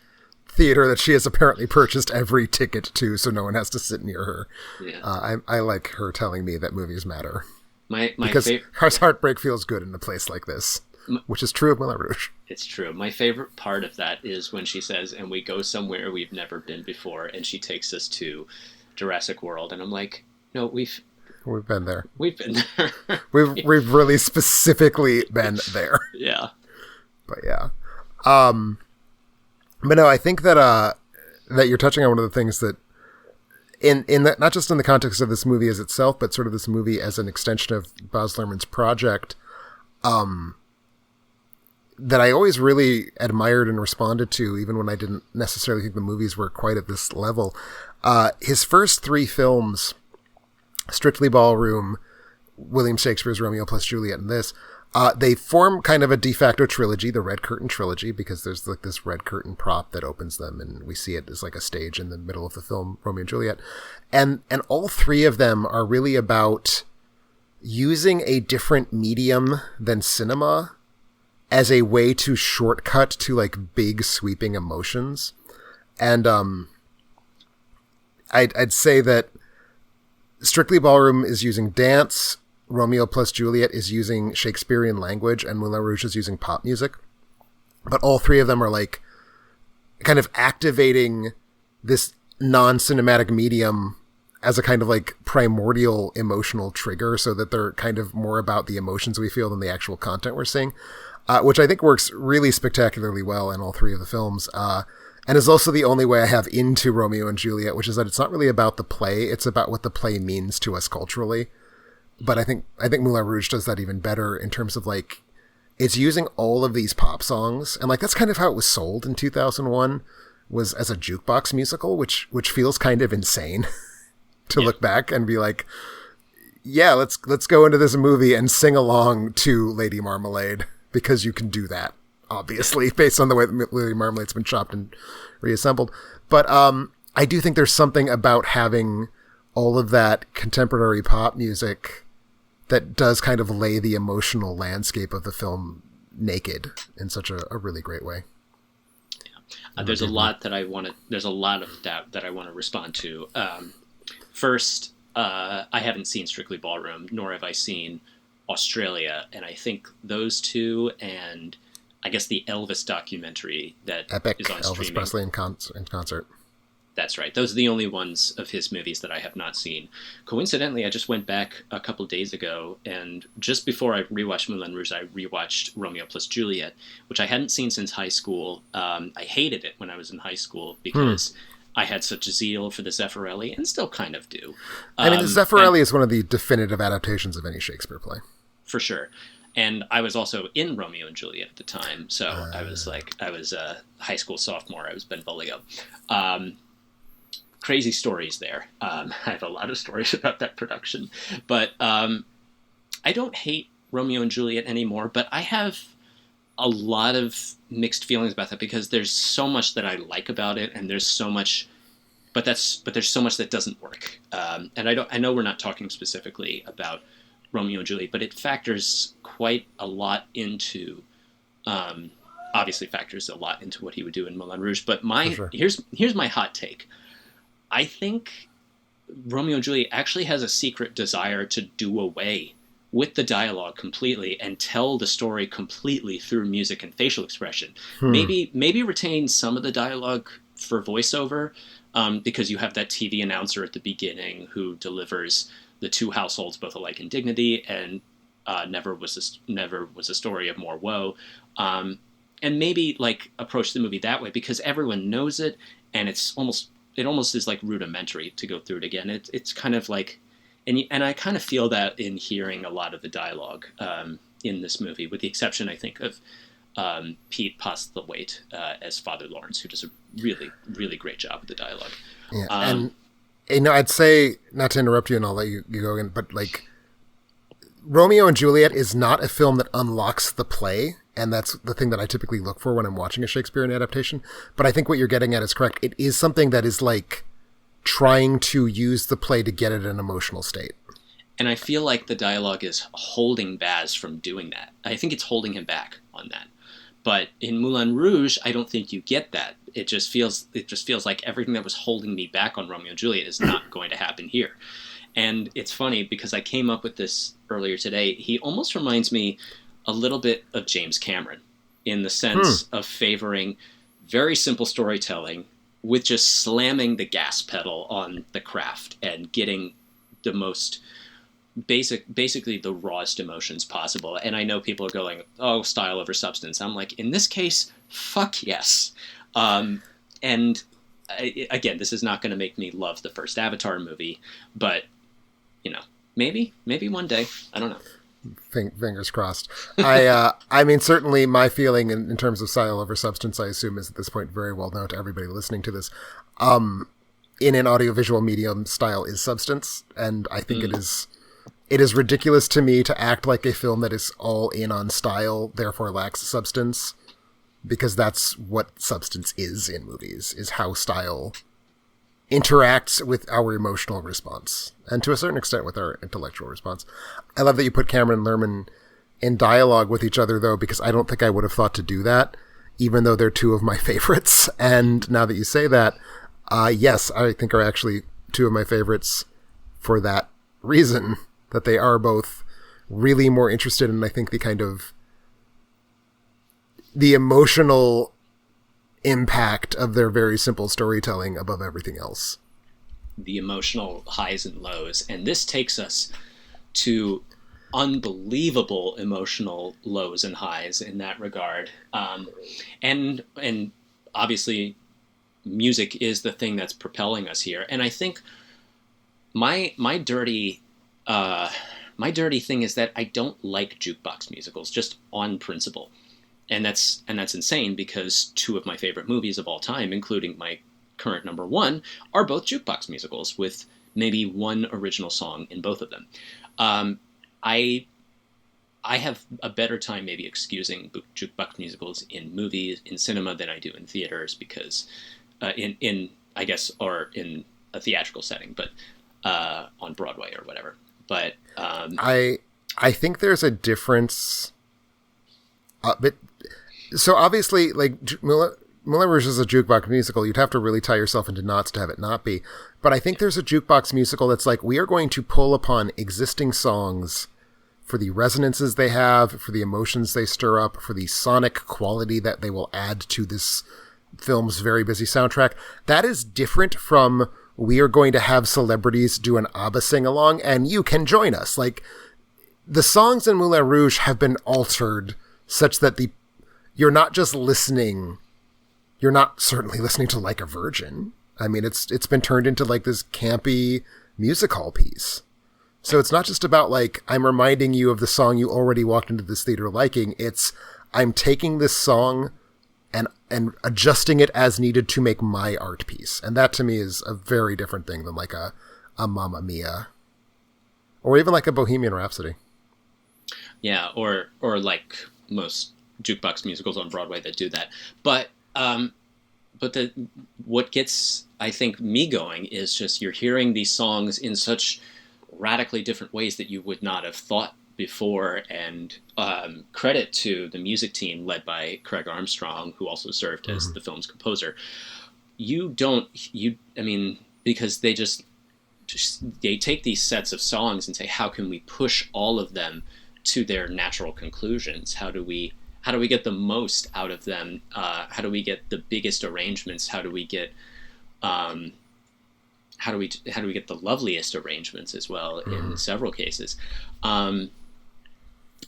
theater that she has apparently purchased every ticket to, so no one has to sit near her. Yeah. I like her telling me that movies matter. My because favorite. heartbreak feels good in a place like this, which is true of Moulin Rouge. It's true. My favorite part of that is when she says, "And we go somewhere we've never been before," and she takes us to Jurassic World, and I'm like, "No, we've been there. We've been there. we've really specifically been there." Yeah. But yeah. But no, I think that that you're touching on one of the things that in that, not just in the context of this movie as itself, but sort of this movie as an extension of Baz Luhrmann's project, that I always really admired and responded to, even when I didn't necessarily think the movies were quite at this level. His first three films, Strictly Ballroom, William Shakespeare's Romeo plus Juliet, and this, they form kind of a de facto trilogy, the Red Curtain trilogy, because there's like this red curtain prop that opens them, and we see it as like a stage in the middle of the film Romeo and Juliet. And all three of them are really about using a different medium than cinema as a way to shortcut to like big sweeping emotions. And I'd say that Strictly Ballroom is using dance, Romeo plus Juliet is using Shakespearean language, and Moulin Rouge is using pop music. But all three of them are like kind of activating this non-cinematic medium as a kind of like primordial emotional trigger, so that they're kind of more about the emotions we feel than the actual content we're seeing, which I think works really spectacularly well in all three of the films. And is also the only way I have into Romeo and Juliet, which is that it's not really about the play, it's about what the play means to us culturally. But I think Moulin Rouge does that even better in terms of like, it's using all of these pop songs, and like that's kind of how it was sold in 2001, was as a jukebox musical, which feels kind of insane to look back and be like, yeah, let's go into this movie and sing along to Lady Marmalade, because you can do that, obviously, based on the way that Lady Marmalade's been chopped and reassembled. But I do think there's something about having all of that contemporary pop music that does kind of lay the emotional landscape of the film naked in such a really great way. There's a lot of doubt that I want to respond to. First, I haven't seen Strictly Ballroom, nor have I seen Australia, and I think those two, and I guess the Elvis documentary that Epic is on Elvis streaming. Presley in concert. That's right. Those are the only ones of his movies that I have not seen. Coincidentally, I just went back a couple days ago, and just before I rewatched Moulin Rouge, I rewatched Romeo plus Juliet, which I hadn't seen since high school. I hated it when I was in high school because I had such a zeal for the Zeffirelli, and still kind of do. I mean, the Zeffirelli is one of the definitive adaptations of any Shakespeare play. For sure. And I was also in Romeo and Juliet at the time, so I was a high school sophomore. I was Benvolio. Crazy stories there. I have a lot of stories about that production, but I don't hate Romeo and Juliet anymore, but I have a lot of mixed feelings about that, because there's so much that I like about it, and there's so much, but there's so much that doesn't work. And I know we're not talking specifically about Romeo and Juliet, but it factors quite a lot into, obviously factors a lot into what he would do in Moulin Rouge. But here's my hot take. I think Romeo and Juliet actually has a secret desire to do away with the dialogue completely and tell the story completely through music and facial expression. Maybe retain some of the dialogue for voiceover, because you have that TV announcer at the beginning who delivers the two households both alike in dignity, and never was a story of more woe. And maybe like approach the movie that way, because everyone knows it, and it almost is like rudimentary to go through it again. It's kind of like, and I kind of feel that in hearing a lot of the dialogue in this movie, with the exception, I think, of Pete Postlethwaite as Father Lawrence, who does a really, really great job with the dialogue. Yeah, and I'd say, not to interrupt you and I'll let you go in, but like, Romeo and Juliet is not a film that unlocks the play, and that's the thing that I typically look for when I'm watching a Shakespearean adaptation. But I think what you're getting at is correct. It is something that is like trying to use the play to get at an emotional state. And I feel like the dialogue is holding Baz from doing that. I think it's holding him back on that. But in Moulin Rouge, I don't think you get that. It just feels like everything that was holding me back on Romeo and Juliet is not going to happen here. And it's funny because I came up with this earlier today. He almost reminds me a little bit of James Cameron in the sense of favoring very simple storytelling with just slamming the gas pedal on the craft and getting the most basically the rawest emotions possible. And I know people are going, oh, style over substance. I'm like, in this case, fuck yes. And again, this is not going to make me love the first Avatar movie, but maybe one day. I don't know. Fingers crossed. I mean, certainly my feeling in terms of style over substance, I assume, is at this point very well known to everybody listening to this. In an audiovisual medium, style is substance, and I think it is ridiculous to me to act like a film that is all in on style, therefore lacks substance, because that's what substance is in movies, is how style interacts with our emotional response, and to a certain extent with our intellectual response. I love that you put Cameron and Lerman in dialogue with each other, though, because I don't think I would have thought to do that, even though they're two of my favorites. And now that you say that, yes, I think are actually two of my favorites for that reason, that they are both really more interested in, I think, the emotional impact of their very simple storytelling above everything else. The emotional highs and lows. And this takes us to unbelievable emotional lows and highs in that regard. And obviously music is the thing that's propelling us here. And I think my dirty thing is that I don't like jukebox musicals, just on principle. And that's insane, because two of my favorite movies of all time, including my current number one, are both jukebox musicals with maybe one original song in both of them. I have a better time maybe excusing jukebox musicals in movies, in cinema, than I do in theaters, because in I guess, or in a theatrical setting, but on Broadway or whatever. But I think there's a difference. But so obviously, like, Moulin Rouge is a jukebox musical. You'd have to really tie yourself into knots to have it not be. But I think there's a jukebox musical that's like, we are going to pull upon existing songs for the resonances they have, for the emotions they stir up, for the sonic quality that they will add to this film's very busy soundtrack. That is different from, we are going to have celebrities do an ABBA sing-along and you can join us. Like, the songs in Moulin Rouge have been altered such that you're not just listening, you're not certainly listening to Like a Virgin. I mean, it's been turned into like this campy music hall piece. So it's not just about like, I'm reminding you of the song you already walked into this theater liking. It's, I'm taking this song and adjusting it as needed to make my art piece. And that to me is a very different thing than like a Mamma Mia, or even like a Bohemian Rhapsody. Yeah, or like most jukebox musicals on Broadway that do that. But what gets, I think, me going is just, you're hearing these songs in such radically different ways that you would not have thought before. And credit to the music team led by Craig Armstrong, who also served as the film's composer. Because they take these sets of songs and say, how can we push all of them to their natural conclusions? How do we get the most out of them? How do we get the biggest arrangements? How do we get the loveliest arrangements as well in several cases?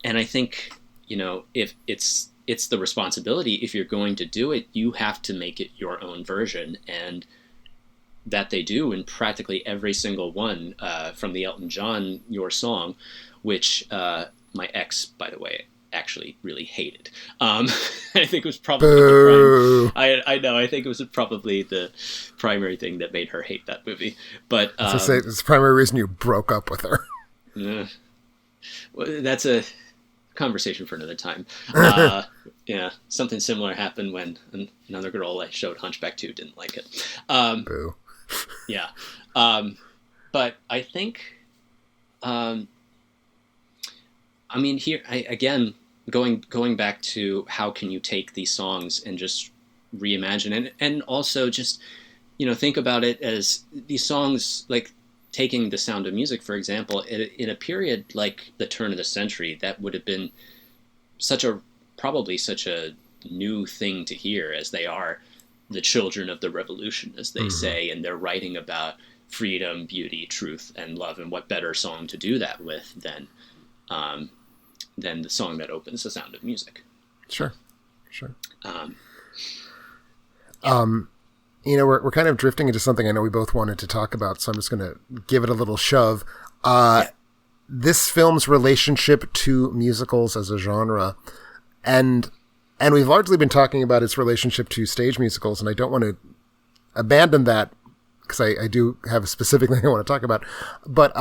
And I think, if it's the responsibility, if you're going to do it, you have to make it your own version, and that they do in practically every single one, from the Elton John Your Song, which my ex, by the way, actually really hated. I think it was probably I think it was probably the primary thing that made her hate that movie. But it's the primary reason you broke up with her. Well, that's a conversation for another time. Yeah, something similar happened when another girl I showed Hunchback 2 didn't like it. Boo. Yeah. But I think, here, again, going back to how can you take these songs and just reimagine, and also just, think about it as these songs, like, taking The Sound of Music, for example, in a period like the turn of the century, that would have been probably such a new thing to hear, as they are the children of the revolution, as they say, and they're writing about freedom, beauty, truth, and love, and what better song to do that with than the song that opens The Sound of Music. Sure. Yeah. We're kind of drifting into something I know we both wanted to talk about, so I'm just going to give it a little shove. This film's relationship to musicals as a genre, and we've largely been talking about its relationship to stage musicals, and I don't want to abandon that because I do have a specific thing I want to talk about. But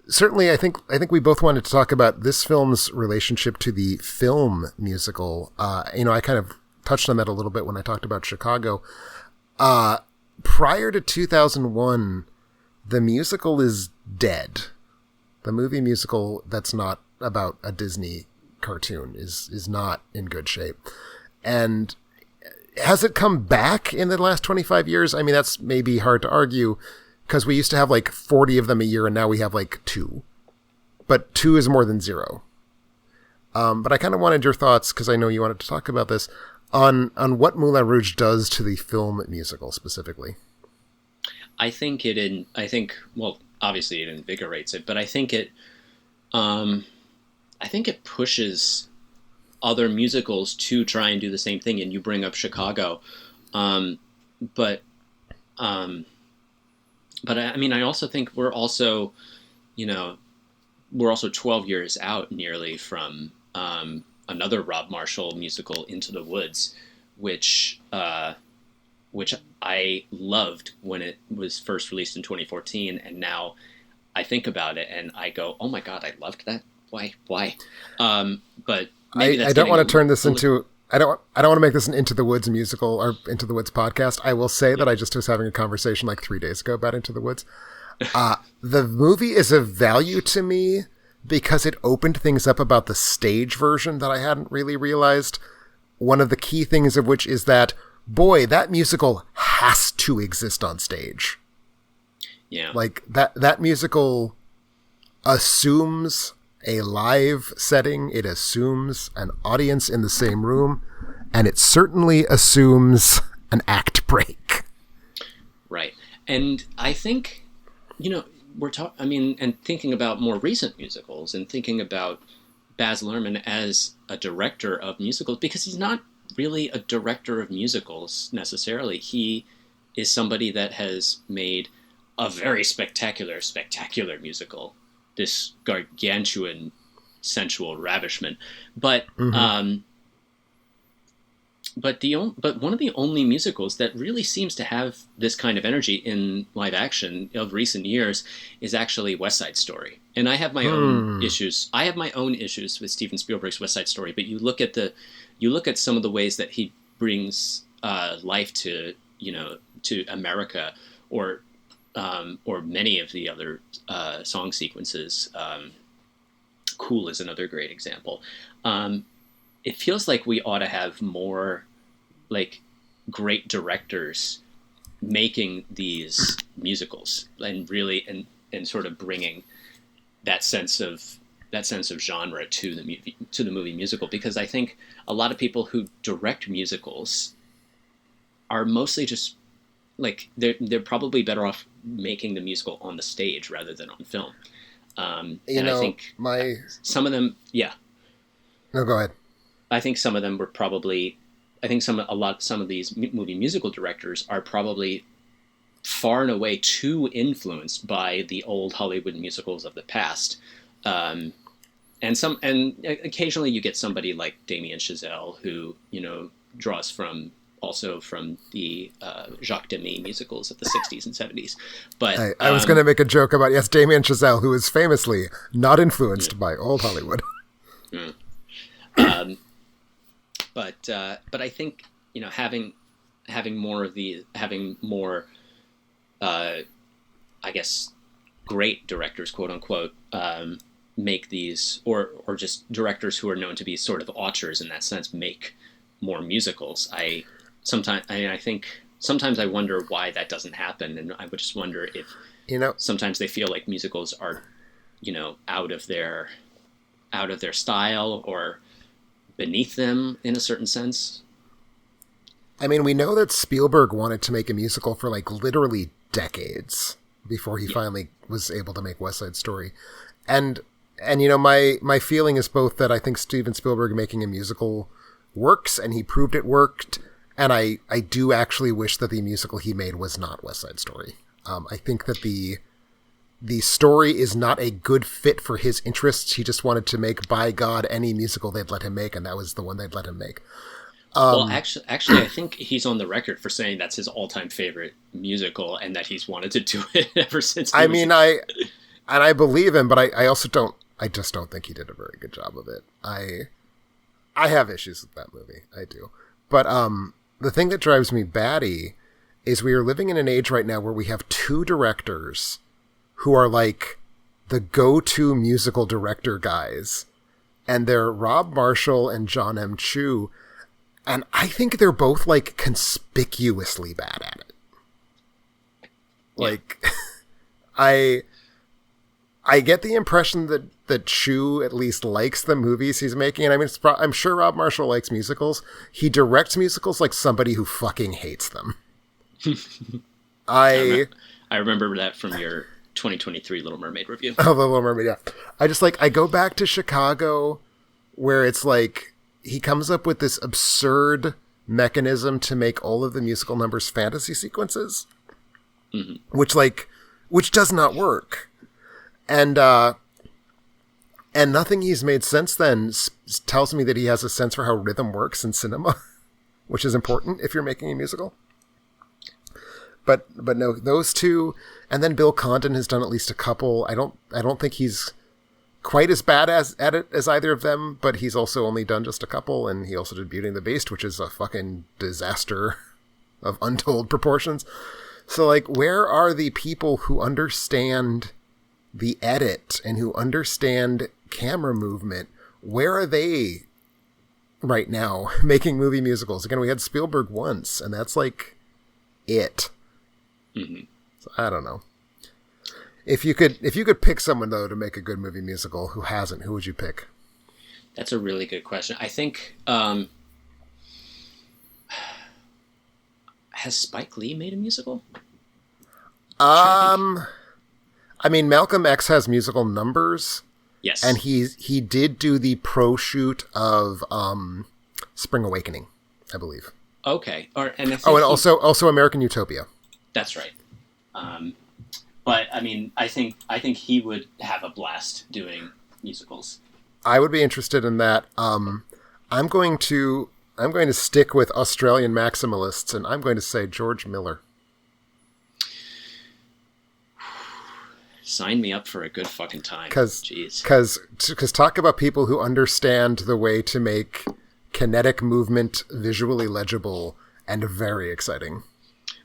certainly, I think we both wanted to talk about this film's relationship to the film musical. I kind of touched on that a little bit when I talked about Chicago. Prior to 2001, the musical is dead. The movie musical that's not about a Disney cartoon is not in good shape. And has it come back in the last 25 years? I mean, that's maybe hard to argue because we used to have like 40 of them a year and now we have like 2. But 2 is more than 0. But I kind of wanted your thoughts, because I know you wanted to talk about this, on what Moulin Rouge does to the film musical specifically. Well, obviously it invigorates it, but I think it pushes other musicals to try and do the same thing. And you bring up Chicago, but I mean, I also think we're also 12 years out nearly from another Rob Marshall musical, Into the Woods, which I loved when it was first released in 2014, and now I think about it and I go, oh my God, I loved that. Why? But maybe I don't want to turn this into. I don't want to make this an Into the Woods musical or Into the Woods podcast. I will say that I just was having a conversation like 3 days ago about Into the Woods. The movie is of value to me because it opened things up about the stage version that I hadn't really realized. One of the key things of which is that, boy, that musical has to exist on stage. Yeah. Like that musical assumes a live setting. It assumes an audience in the same room, and it certainly assumes an act break. Right. And I think, and thinking about more recent musicals and thinking about Baz Luhrmann as a director of musicals, because he's not really a director of musicals necessarily. He is somebody that has made a very spectacular musical, this gargantuan sensual ravishment. But but one of the only musicals that really seems to have this kind of energy in live action of recent years is actually West Side Story. And I have my own issues. I have my own issues with Steven Spielberg's West Side Story. But you look at some of the ways that he brings life to America, or many of the other song sequences. Cool is another great example. It feels like we ought to have more like great directors making these musicals and really and sort of bringing that sense of genre to the movie musical, because I think a lot of people who direct musicals are mostly just like they're probably better off making the musical on the stage rather than on film. I think some of them, yeah. No, go ahead. I think some of them were probably. I think some of these movie musical directors are probably far and away too influenced by the old Hollywood musicals of the past, and occasionally you get somebody like Damien Chazelle who draws from the Jacques Demy musicals of the 60s and 70s. But I was going to make a joke about Damien Chazelle, who is famously not influenced by old Hollywood. But I think having more I guess great directors, quote unquote, make these, or just directors who are known to be sort of auteurs in that sense, make more musicals. I think sometimes I wonder why that doesn't happen, and I would just wonder if You know, sometimes they feel like musicals are, out of their style or beneath them in a certain sense. I mean, we know that Spielberg wanted to make a musical for like literally decades before he finally was able to make West Side Story. And my feeling is both that I think Steven Spielberg making a musical works, and he proved it worked, and I do actually wish that the musical he made was not West Side Story. I think that the story is not a good fit for his interests. He just wanted to make, by God, any musical they'd let him make, and that was the one they'd let him make. Well, actually, I think he's on the record for saying that's his all-time favorite musical, and that he's wanted to do it ever since. I believe him, but I just don't think he did a very good job of it. I have issues with that movie. I do. But the thing that drives me batty is we are living in an age right now where we have two directors who are like the go-to musical director guys, and they're Rob Marshall and John M. Chu. And I think they're both, like, conspicuously bad at it. Yeah. Like, I get the impression that Chu at least likes the movies he's making. And I mean, I'm sure Rob Marshall likes musicals. He directs musicals like somebody who fucking hates them. I remember that from your 2023 Little Mermaid review. Oh, the Little Mermaid, yeah. I go back to Chicago, where it's like, he comes up with this absurd mechanism to make all of the musical numbers fantasy sequences, which does not work. And nothing he's made since then tells me that he has a sense for how rhythm works in cinema, which is important if you're making a musical. But no, those two, and then Bill Condon has done at least a couple. I don't think he's quite as bad at it as either of them, but he's also only done just a couple, and he also did Beauty and the Beast, which is a fucking disaster of untold proportions. So, like, where are the people who understand the edit and who understand camera movement? Where are they right now making movie musicals? Again, we had Spielberg once, and that's like it. Mm-hmm. So, I don't know. If you could pick someone, though, to make a good movie musical who hasn't, who would you pick? That's a really good question. I think, has Spike Lee made a musical? I mean, Malcolm X has musical numbers. Yes. And he did do the pro shoot of Spring Awakening, I believe. Okay. And also American Utopia. That's right. But I mean, I think he would have a blast doing musicals. I would be interested in that. I'm going to stick with Australian maximalists, and I'm going to say George Miller. Sign me up for a good fucking time. Because talk about people who understand the way to make kinetic movement visually legible and very exciting.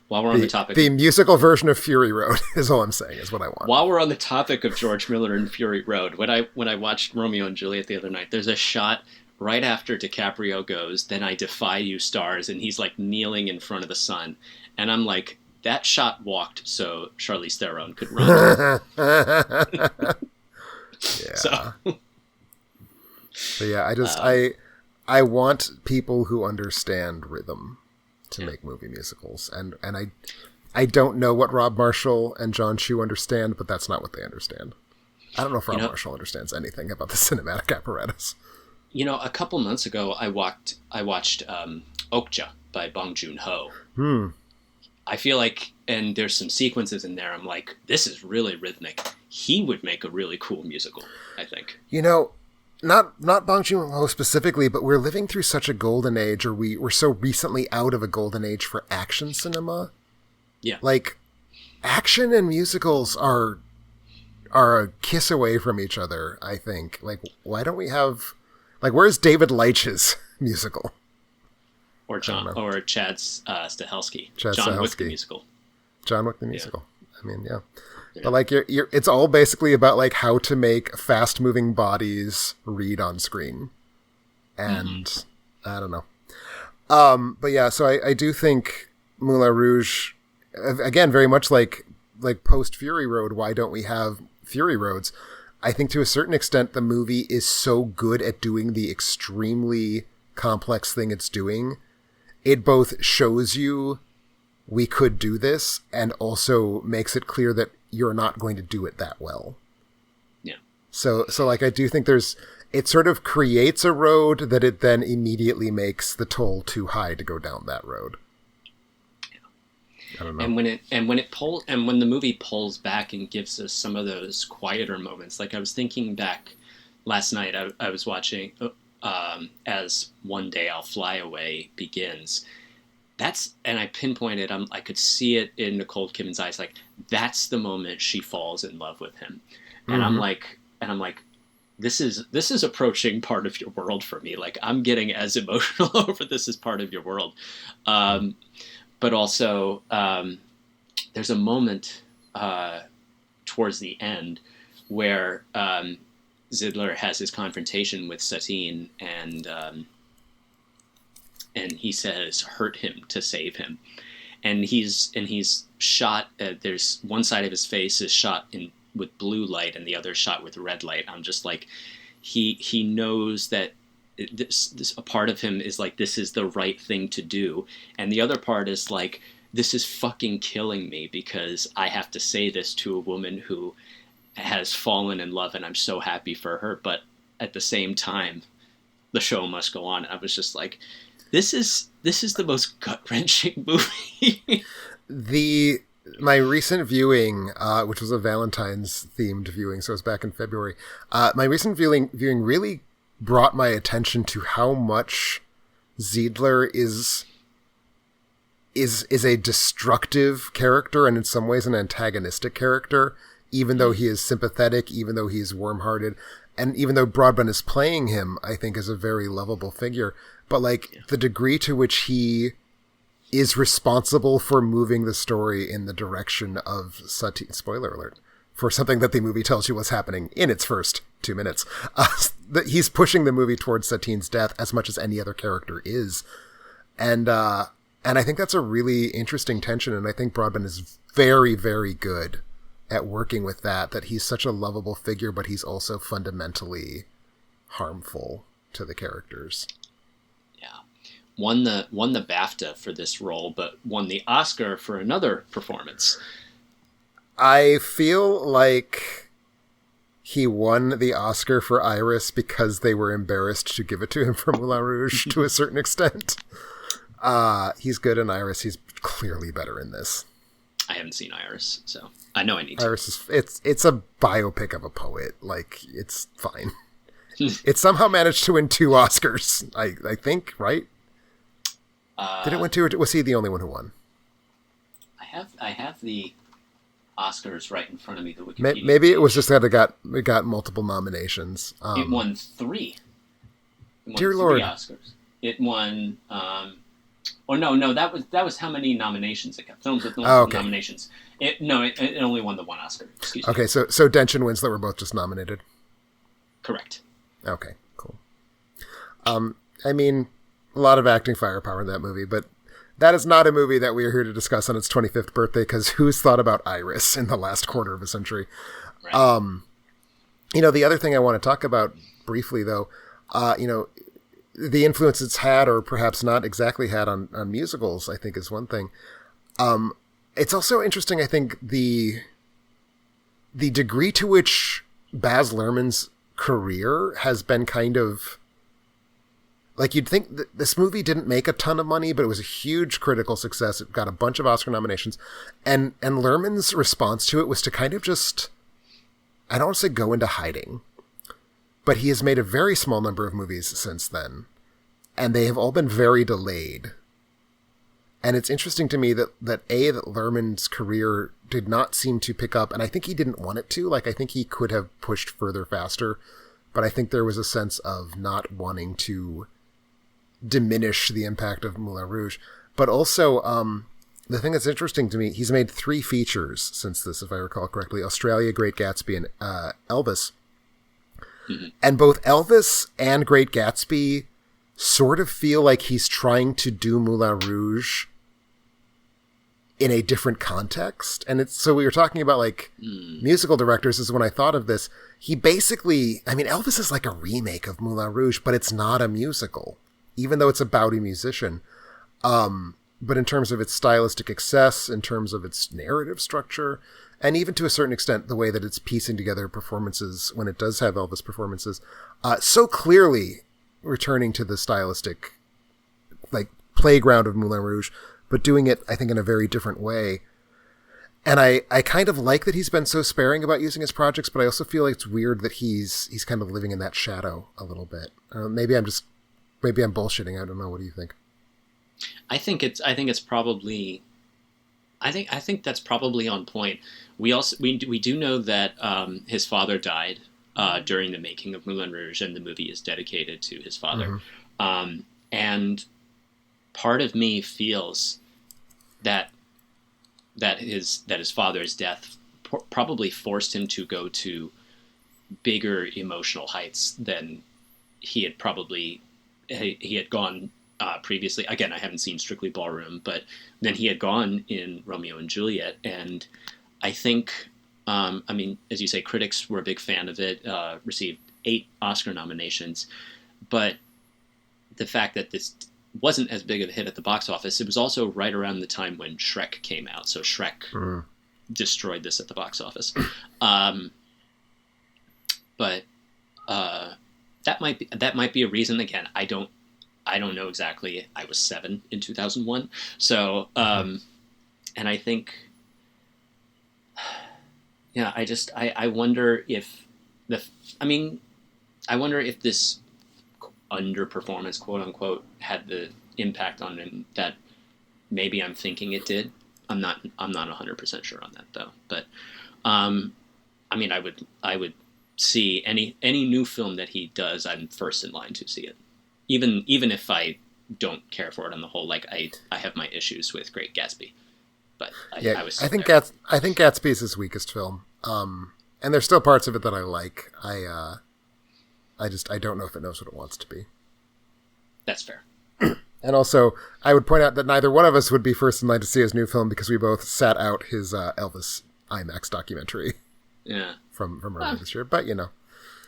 While we're on the topic, the musical version of Fury Road is all I'm saying, is what I want. While we're on the topic of George Miller and Fury Road, when I watched Romeo and Juliet the other night, there's a shot right after DiCaprio goes, "Then I defy you, stars," and he's like kneeling in front of the sun, and I'm like, that shot walked so Charlize Theron could run. Yeah. So. But yeah, I want people who understand rhythm to make movie musicals, and I don't know what Rob Marshall and John Chu understand, but that's not what they understand. I don't know if Rob Marshall understands anything about the cinematic apparatus. A couple months ago, I watched Okja by Bong Joon-ho. I feel like, and there's some sequences in there, I'm like, this is really rhythmic. He would make a really cool musical, I think. Not Bong Joon-ho specifically, but we're living through such a golden age, or we're so recently out of a golden age for action cinema. Yeah. Like, action and musicals are a kiss away from each other, I think. Like, why don't we have... Like, where's David Leitch's musical? Or Chad Stahelski. John Wick the musical. John Wick the musical. Yeah. I mean, yeah. But like, it's all basically about like how to make fast-moving bodies read on screen, and I don't know. But yeah, so I do think Moulin Rouge, again, very much like post Fury Road, why don't we have Fury Roads? I think to a certain extent the movie is so good at doing the extremely complex thing it's doing. It both shows you we could do this and also makes it clear that you're not going to do it that well. Yeah. So like I do think it sort of creates a road that it then immediately makes the toll too high to go down that road. I don't know. And when the movie pulls back and gives us some of those quieter moments, like I was thinking back last night, I was watching as One Day I'll Fly Away begins. And I pinpointed, I could see it in Nicole Kidman's eyes, like that's the moment she falls in love with him, and I'm like, this is approaching part of your world for me. Like I'm getting as emotional over this as part of your world. But also, there's a moment towards the end where Zidler has his confrontation with Satine, and he says, "Hurt him to save him," and he's shot. There's one side of his face is shot with blue light, and the other shot with red light. I'm just like, he knows that. This a part of him is like, this is the right thing to do, and the other part is like, this is fucking killing me because I have to say this to a woman who has fallen in love, and I'm so happy for her, but at the same time the show must go on. I was just like, this is the most gut-wrenching movie. My recent viewing, which was a Valentine's themed viewing, so it was back in February, my recent viewing really brought my attention to how much Zidler is a destructive character and in some ways an antagonistic character, even though he is sympathetic, even though he's warm-hearted, and even though Broadbent is playing him, I think, is a very lovable figure. But the degree to which he is responsible for moving the story in the direction of Satine, spoiler alert, for something that the movie tells you what's happening in its first 2 minutes. That he's pushing the movie towards Satine's death as much as any other character is. And I think that's a really interesting tension, and I think Broadbent is very, very good at working with that he's such a lovable figure, but he's also fundamentally harmful to the characters. Yeah. Won the BAFTA for this role, but won the Oscar for another performance. I feel like he won the Oscar for Iris because they were embarrassed to give it to him for Moulin Rouge to a certain extent. He's good in Iris. He's clearly better in this. I haven't seen Iris, so I know I need to. Iris it's a biopic of a poet. Like, it's fine. It somehow managed to win 2 Oscars, I think, right? Did it win 2, or was he the only one who won? I have the Oscars right in front of me. The Wikipedia maybe it was just that it got multiple nominations. It won 3. Dear Lord. Oscars. It won. No, that was how many nominations it got. Films with multiple nominations. It only won the 1 Oscar. Excuse me. Okay, so Dench and Winslet were both just nominated. Correct. Okay, cool. I mean, a lot of acting firepower in that movie, but that is not a movie that we are here to discuss on its 25th birthday, because who's thought about Iris in the last quarter of a century? Right. The other thing I want to talk about briefly, though, the influence it's had, or perhaps not exactly had, on musicals, I think is one thing. It's also interesting, I think, the degree to which Baz Luhrmann's career has been kind of... Like, you'd think that this movie didn't make a ton of money, but it was a huge critical success. It got a bunch of Oscar nominations. And Luhrmann's response to it was to kind of just... I don't want to say go into hiding, but he has made a very small number of movies since then, and they have all been very delayed. And it's interesting to me that Luhrmann's career did not seem to pick up, and I think he didn't want it to. Like, I think he could have pushed further faster, but I think there was a sense of not wanting to diminish the impact of Moulin Rouge. But also, the thing that's interesting to me, he's made 3 features since this, if I recall correctly: Australia, Great Gatsby, and Elvis. Mm-hmm. And both Elvis and Great Gatsby sort of feel like he's trying to do Moulin Rouge in a different context. And it's, so we were talking about like musical directors is when I thought of this. He basically, I mean, Elvis is like a remake of Moulin Rouge, but it's not a musical, even though it's about a musician. But in terms of its stylistic excess, in terms of its narrative structure, and even to a certain extent, the way that it's piecing together performances when it does have Elvis performances, so clearly returning to the stylistic, like, playground of Moulin Rouge, but doing it, I think, in a very different way. And I kind of like that he's been so sparing about using his projects, but I also feel like it's weird that he's kind of living in that shadow a little bit. Maybe I'm bullshitting. I don't know. What do you think? I think that's probably on point. We do know that his father died during the making of Moulin Rouge, and the movie is dedicated to his father. Mm-hmm. And part of me feels that his father's death probably forced him to go to bigger emotional heights than he had gone previously. Again, I haven't seen Strictly Ballroom, but then he had gone in Romeo and Juliet, and I think, I mean, as you say, critics were a big fan of it, received 8 Oscar nominations, but the fact that this wasn't as big of a hit at the box office, it was also right around the time when Shrek came out, so Shrek destroyed this at the box office. But that might be a reason. Again, I don't know exactly. I was 7 in 2001. So, and I think, yeah, I wonder if I wonder if this underperformance, quote unquote, had the impact on him that maybe I'm thinking it did. I'm not 100% sure on that though. But, I mean, I would see any new film that he does. I'm first in line to see it. Even if I don't care for it on the whole, like I have my issues with Great Gatsby, but I think Gatsby is his weakest film. And there's still parts of it that I like. I don't know if it knows what it wants to be. That's fair. And also, I would point out that neither one of us would be first in line to see his new film because we both sat out his Elvis IMAX documentary. Yeah. From earlier this year, but you know,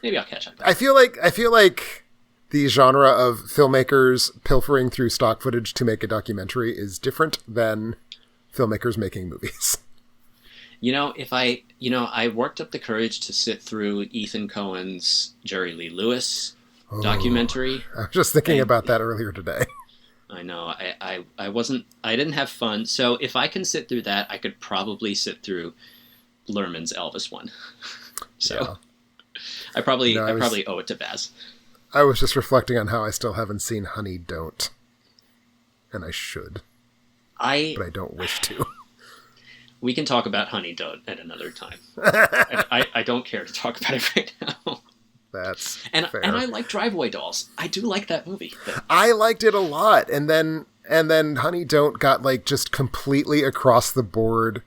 maybe I'll catch up. I feel like the genre of filmmakers pilfering through stock footage to make a documentary is different than filmmakers making movies. You know, I worked up the courage to sit through Ethan Cohen's Jerry Lee Lewis documentary. I was just thinking about that earlier today. I know. I didn't have fun. So if I can sit through that, I could probably sit through Lerman's Elvis one. So yeah. I probably owe it to Baz. I was just reflecting on how I still haven't seen Honey Don't. And I should. But I don't wish to. We can talk about Honey Don't at another time. I don't care to talk about it right now. That's fair. And I like Driveway Dolls. I do like that movie. I liked it a lot. And then Honey Don't got like just completely across the board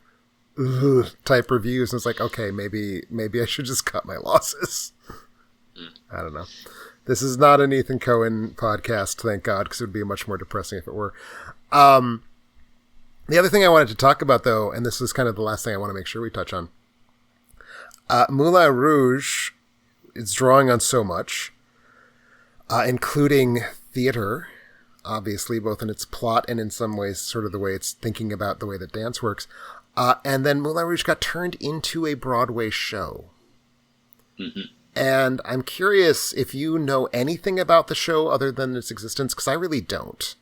type reviews. And it's like, okay, maybe I should just cut my losses. I don't know. This is not an Ethan Cohen podcast, thank God, because it would be much more depressing if it were. The other thing I wanted to talk about, though, and this is kind of the last thing I want to make sure we touch on, Moulin Rouge is drawing on so much, including theater, obviously, both in its plot and in some ways sort of the way it's thinking about the way that dance works. And then Moulin Rouge got turned into a Broadway show. Mm-hmm. And I'm curious if you know anything about the show other than its existence, because I really don't.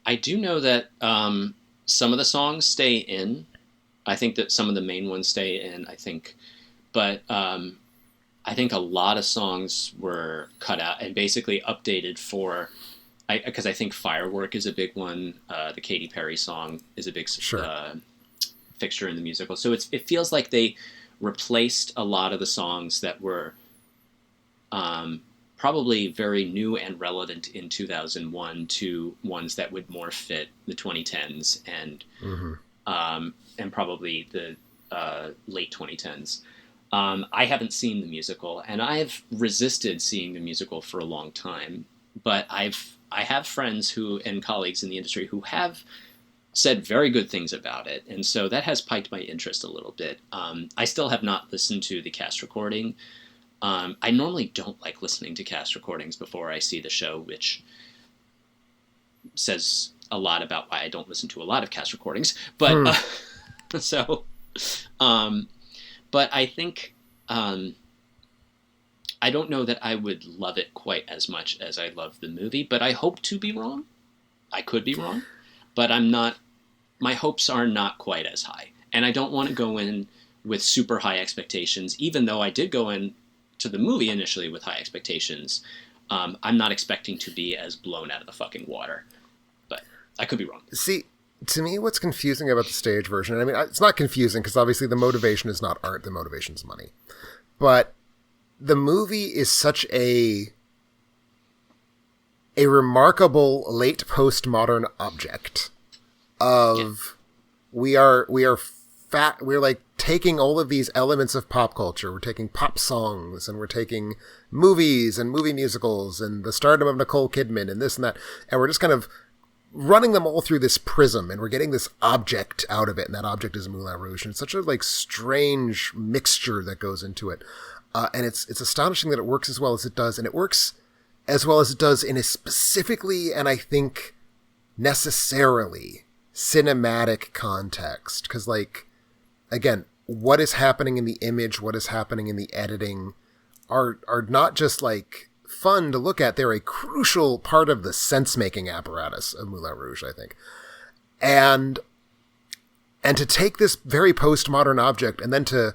I do know that some of the songs stay in. I think that some of the main ones stay in, I think. But I think a lot of songs were cut out and basically updated for... Because I think Firework is a big one. The Katy Perry song is a big fixture in the musical. So it feels like they replaced a lot of the songs that were probably very new and relevant in 2001 to ones that would more fit the 2010s and probably the late 2010s. I haven't seen the musical, and I've resisted seeing the musical for a long time, but I have friends and colleagues in the industry who have said very good things about it, and so that has piqued my interest a little bit. I still have not listened to the cast recording. I normally don't like listening to cast recordings before I see the show, which says a lot about why I don't listen to a lot of cast recordings. But so, but I think I don't know that I would love it quite as much as I love the movie, but I hope to be wrong. I could be wrong, but I'm not. My hopes are not quite as high, and I don't want to go in with super high expectations. Even though I did go in to the movie initially with high expectations, I'm not expecting to be as blown out of the fucking water. But I could be wrong. See, to me, what's confusing about the stage version, I mean, it's not confusing because obviously the motivation is not art, the motivation is money. But the movie is such a remarkable late postmodern object of we're like taking all of these elements of pop culture. We're taking pop songs and we're taking movies and movie musicals and the stardom of Nicole Kidman and this and that. And we're just kind of running them all through this prism, and we're getting this object out of it, and that object is Moulin Rouge. And it's such a like strange mixture that goes into it, and it's astonishing that it works as well as it does, and it works as well as it does in a specifically, and I think necessarily, cinematic context. Because, like, again, what is happening in the image, what is happening in the editing, are not just like fun to look at. They're a crucial part of the sense-making apparatus of Moulin Rouge, I think. And to take this very postmodern object and then to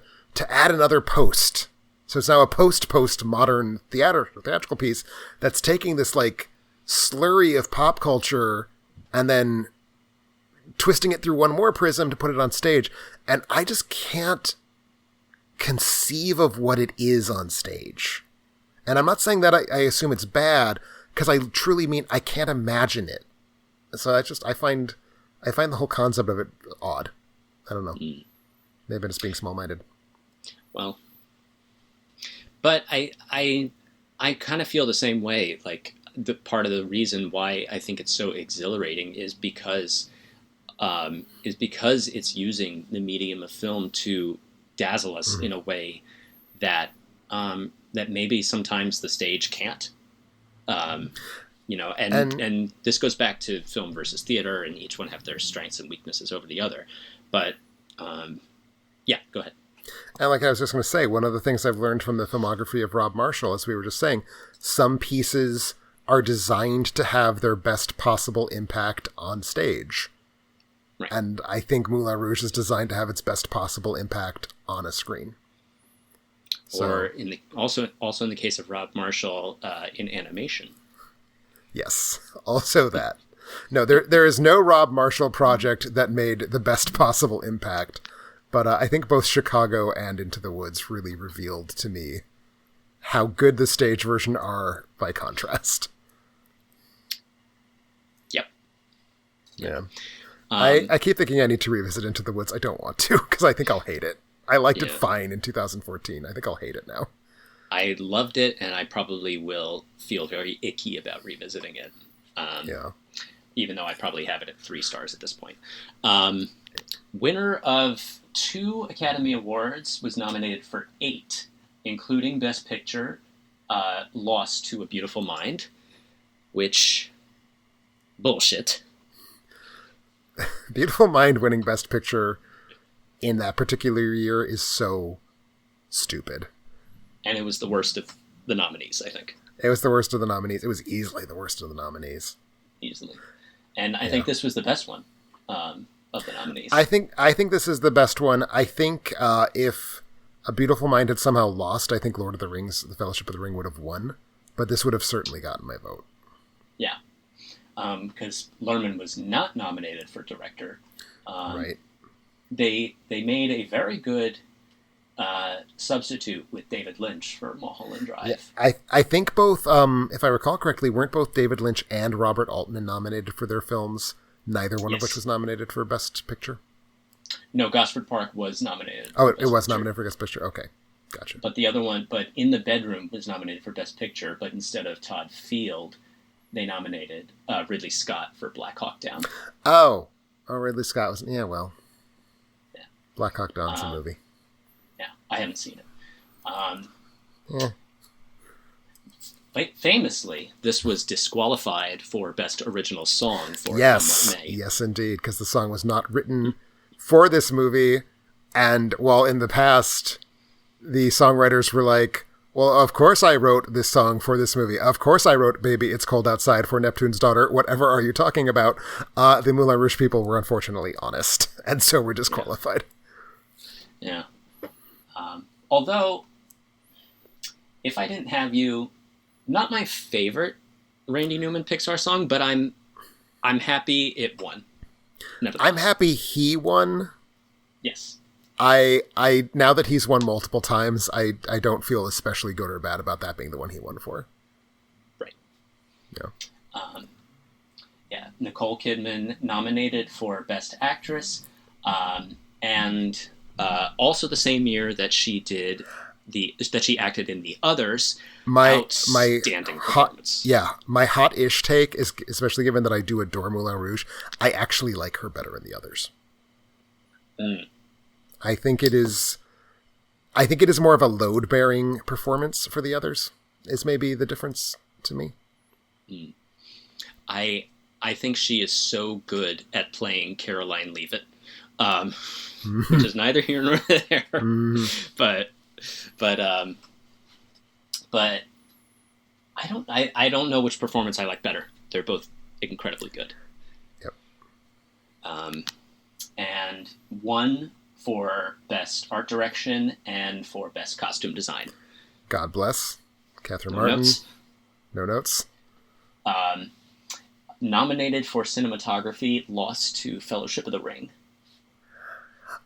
add another post. So it's now a post-modern theatrical piece that's taking this like slurry of pop culture and then twisting it through one more prism to put it on stage. And I just can't conceive of what it is on stage. And I'm not saying that I assume it's bad, because I truly mean I can't imagine it. So I find the whole concept of it odd. I don't know. Maybe I'm just being small-minded. Well, but I kind of feel the same way. Like, the part of the reason why I think it's so exhilarating is because it's using the medium of film to dazzle us in a way that that maybe sometimes the stage can't. And this goes back to film versus theater, and each one have their strengths and weaknesses over the other. But yeah, go ahead. And like I was just going to say, one of the things I've learned from the filmography of Rob Marshall, as we were just saying, some pieces are designed to have their best possible impact on stage. Right. And I think Moulin Rouge is designed to have its best possible impact on a screen. So, or also in the case of Rob Marshall, in animation. Yes, also that. No, there is no Rob Marshall project that made the best possible impact, but I think both Chicago and Into the Woods really revealed to me how good the stage version are by contrast. Yep. Yeah. I keep thinking I need to revisit Into the Woods. I don't want to, because I think I'll hate it. I liked it fine in 2014. I think I'll hate it now. I loved it, and I probably will feel very icky about revisiting it. Even though I probably have it at 3 stars at this point. Winner of 2 Academy Awards, was nominated for 8, including Best Picture, lost to A Beautiful Mind, which, bullshit. Beautiful Mind winning Best Picture in that particular year is so stupid. And it was the worst of the nominees, I think. It was the worst of the nominees. It was easily the worst of the nominees. Easily. And I think this was the best one of the nominees. I think this is the best one. I think if A Beautiful Mind had somehow lost, I think Lord of the Rings, The Fellowship of the Ring would have won. But this would have certainly gotten my vote. Yeah. Because Lerman was not nominated for director. Right. They made a very good substitute with David Lynch for Mulholland Drive. Yeah, I think both, if I recall correctly, weren't both David Lynch and Robert Altman nominated for their films, neither one of which was nominated for Best Picture? No, Gosford Park was nominated. Oh, it was nominated for Best Picture. Okay, gotcha. But the other one, In the Bedroom, was nominated for Best Picture, but instead of Todd Field, they nominated Ridley Scott for Black Hawk Down. Oh, Oh, Ridley Scott was... Yeah, well. Yeah. Black Hawk Down's a movie. Yeah, I haven't seen it. Yeah. Famously, this was disqualified for Best Original Song for Yes. Come What May. Yes, indeed, because the song was not written for this movie. And while in the past, the songwriters were like, well, of course I wrote this song for this movie. Of course I wrote Baby It's Cold Outside for Neptune's Daughter. Whatever are you talking about? The Moulin Rouge people were unfortunately honest, and so were disqualified. Yeah. Although, if I didn't have you, not my favorite Randy Newman Pixar song, but I'm happy it won. I'm happy he won. Yes. I now that he's won multiple times, I don't feel especially good or bad about that being the one he won for. Right. Yeah. Yeah. Nicole Kidman nominated for Best Actress, and also the same year that she did that she acted in The Others. Outstanding performance. My hot-ish take is, especially given that I do adore Moulin Rouge, I actually like her better in The Others. I think it is more of a load-bearing performance for The Others, is maybe the difference to me. I think she is so good at playing Caroline Leavitt, which is neither here nor there. But I don't know which performance I like better. They're both incredibly good. Yep. And one for Best Art Direction and for Best Costume Design. God bless. Catherine Martin. No notes. Nominated for Cinematography, lost to Fellowship of the Ring.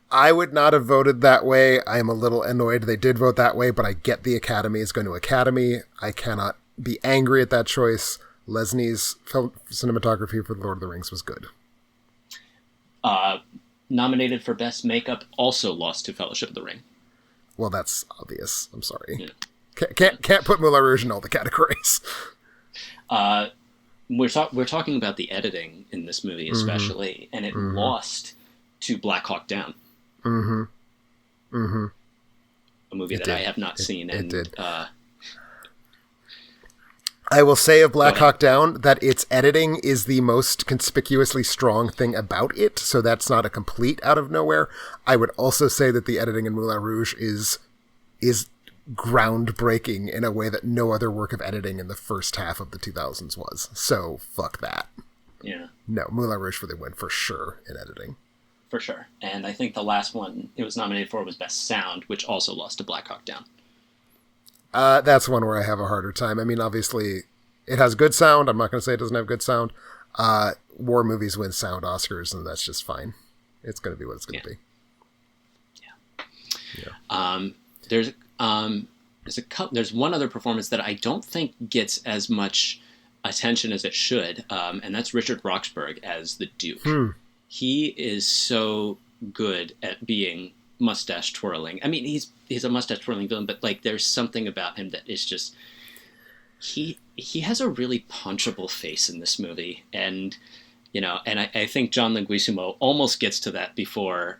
I would not have voted that way. I am a little annoyed they did vote that way, but I get the Academy is going to Academy. I cannot be angry at that choice. Lesnie's cinematography for The Lord of the Rings was good. Nominated for Best Makeup, also lost to Fellowship of the Ring. Well, that's obvious. I'm sorry. Yeah. Can't put Moulin Rouge in all the categories. We're talking about the editing in this movie, especially, and it lost to Black Hawk Down. A movie that I have not seen. It did. I will say of Black Hawk Down that its editing is the most conspicuously strong thing about it, so that's not a complete out of nowhere. I would also say that the editing in Moulin Rouge is groundbreaking in a way that no other work of editing in the first half of the 2000s was. So, fuck that. Yeah. No, Moulin Rouge for the win, for sure, in editing. For sure. And I think the last one it was nominated for was Best Sound, which also lost to Black Hawk Down. That's one where I have a harder time. I mean, obviously, it has good sound. I'm not going to say it doesn't have good sound. War movies win sound Oscars, and that's just fine. It's going to be what it's going to be. Yeah. There's one other performance that I don't think gets as much attention as it should, and that's Richard Roxburgh as the Duke. He is so good at being mustache twirling. I mean, he's a mustache twirling villain, but like there's something about him that is just he has a really punchable face in this movie, and I think John Leguizamo almost gets to that before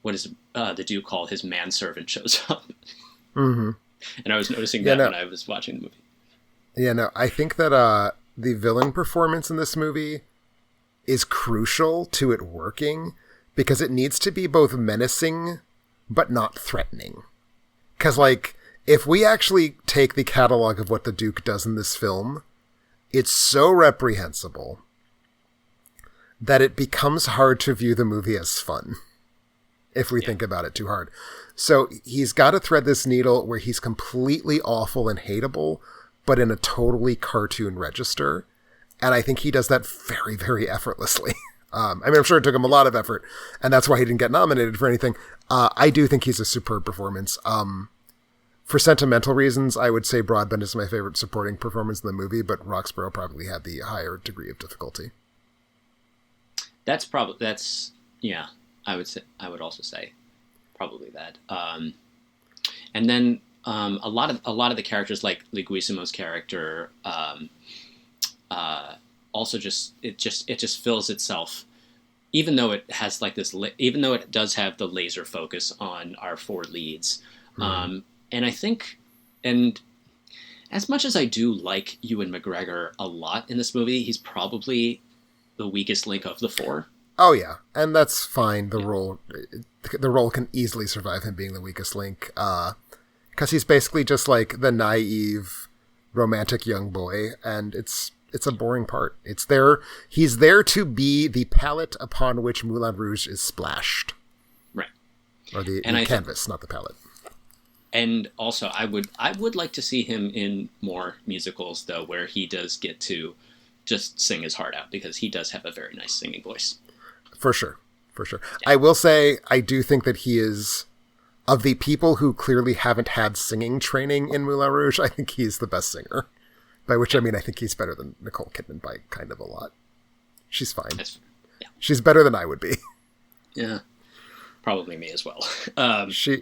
what is the Duke called his manservant shows up. And I was noticing that when I was watching the movie. Yeah, no, I think that the villain performance in this movie is crucial to it working because it needs to be both menacing but not threatening. Because, like, if we actually take the catalog of what the Duke does in this film, it's so reprehensible that it becomes hard to view the movie as fun if we think about it too hard. So he's got to thread this needle where he's completely awful and hateable, but in a totally cartoon register. And I think he does that very, very effortlessly. I mean, I'm sure it took him a lot of effort, and that's why he didn't get nominated for anything. I do think he's a superb performance. For sentimental reasons, I would say Broadbent is my favorite supporting performance in the movie, but Roxburgh probably had the higher degree of difficulty. I would also say probably that. And then a lot of the characters, like Leguizamo's character, also just fills itself even though it has like this, even though it does have the laser focus on our four leads, and I think, and as much as I do like Ewan McGregor a lot in this movie, he's probably the weakest link of the four. Oh yeah, and that's fine. The role can easily survive him being the weakest link, because he's basically just like the naive, romantic young boy, and it's a boring part. It's there. He's there to be the palette upon which Moulin Rouge is splashed, right? Or the canvas, not the palette. And also, I would like to see him in more musicals, though, where he does get to just sing his heart out, because he does have a very nice singing voice. For sure. Yeah. I will say, I do think that he is, of the people who clearly haven't had singing training in Moulin Rouge, I think he's the best singer. By which I mean, I think he's better than Nicole Kidman by kind of a lot. She's fine. Yeah. She's better than I would be. Yeah, probably me as well. She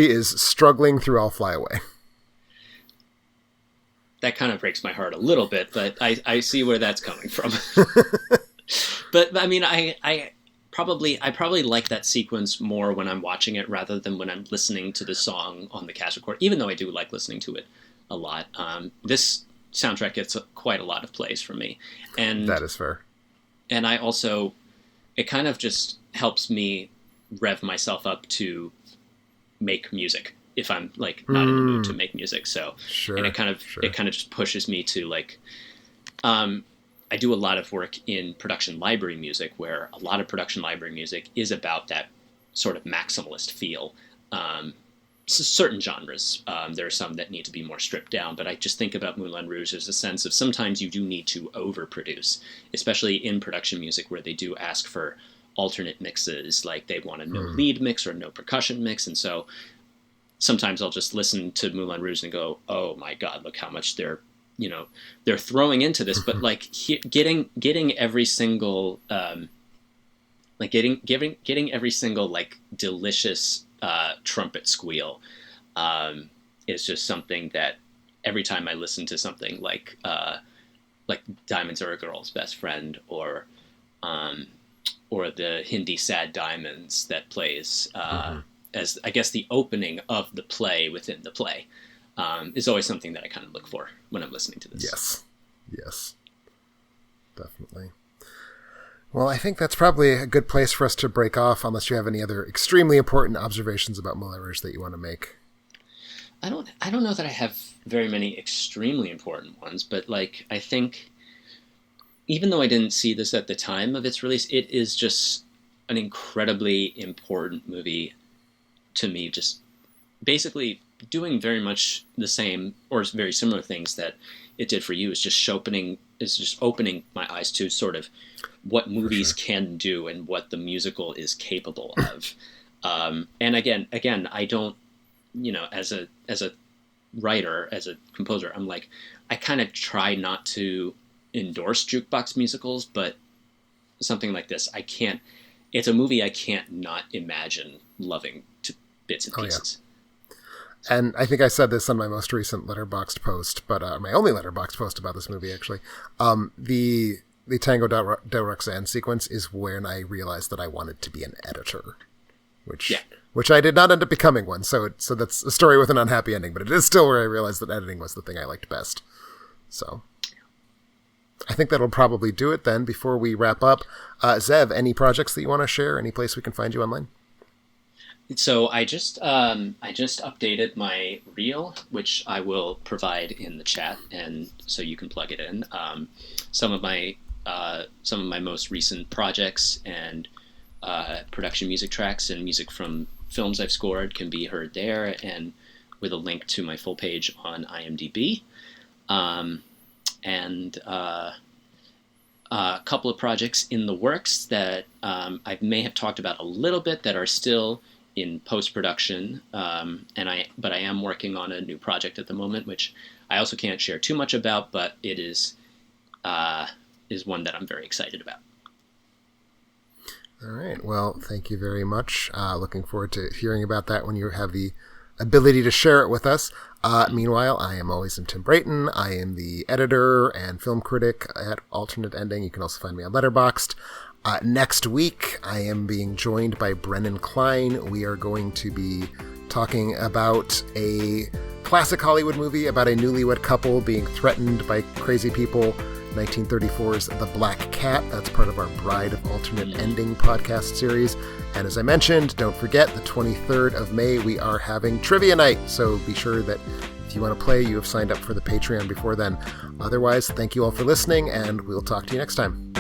is struggling through I'll Fly Away. That kind of breaks my heart a little bit, but I see where that's coming from. But I mean, I probably like that sequence more when I'm watching it rather than when I'm listening to the song on the cassette recorder, even though I do like listening to it a lot. This soundtrack gets quite a lot of plays from me. And that is fair. And I also, it kind of just helps me rev myself up to make music if I'm like not in the mood to make music. So, sure, and it kind of just pushes me to like, I do a lot of work in production library music, where a lot of production library music is about that sort of maximalist feel. Certain genres, there are some that need to be more stripped down, but I just think about Moulin Rouge as a sense of sometimes you do need to overproduce, especially in production music where they do ask for alternate mixes, like they want a no lead mix or no percussion mix, and so sometimes I'll just listen to Moulin Rouge and go, oh my god, look how much they're throwing into this, but like getting every single getting every single like delicious trumpet squeal is just something that every time I listen to something like Diamonds Are a Girl's Best Friend, or the Hindi Sad Diamonds that plays as I guess the opening of the play within the play, is always something that I kind of look for when I'm listening to this. Yes, definitely. Well, I think that's probably a good place for us to break off, unless you have any other extremely important observations about Moulin Rouge that you want to make. I don't know that I have very many extremely important ones, but like I think even though I didn't see this at the time of its release, it is just an incredibly important movie to me, just basically doing very much the same or very similar things that it did for you, is just opening my eyes to sort of what movies can do and what the musical is capable of. And again, I don't, as a writer, as a composer, I'm like, I kind of try not to endorse jukebox musicals, but something like this, it's a movie I can't not imagine loving to bits and pieces. Yeah. And I think I said this on my most recent Letterboxd post, but my only Letterboxd post about this movie, actually. The Tango del Roxanne sequence is when I realized that I wanted to be an editor, which I did not end up becoming one. So that's a story with an unhappy ending, but it is still where I realized that editing was the thing I liked best. So I think that'll probably do it then. Before we wrap up, Zev, any projects that you want to share? Any place we can find you online? So I just updated my reel, which I will provide in the chat, and so you can plug it in. Some of my most recent projects and production music tracks and music from films I've scored can be heard there, and with a link to my full page on IMDb. And a couple of projects in the works that I may have talked about a little bit that are still in post-production, but I am working on a new project at the moment, which I also can't share too much about, but it is one that I'm very excited about. All right. Well, thank you very much. Looking forward to hearing about that when you have the ability to share it with us. Meanwhile, I am Tim Brayton. I am the editor and film critic at Alternate Ending. You can also find me on Letterboxd. Next week, I am being joined by Brennan Klein. We are going to be talking about a classic Hollywood movie about a newlywed couple being threatened by crazy people. 1934's The Black Cat. That's part of our Bride of Alternate Ending podcast series. And as I mentioned, don't forget, the 23rd of May, we are having Trivia Night. So be sure that if you want to play, you have signed up for the Patreon before then. Otherwise, thank you all for listening, and we'll talk to you next time.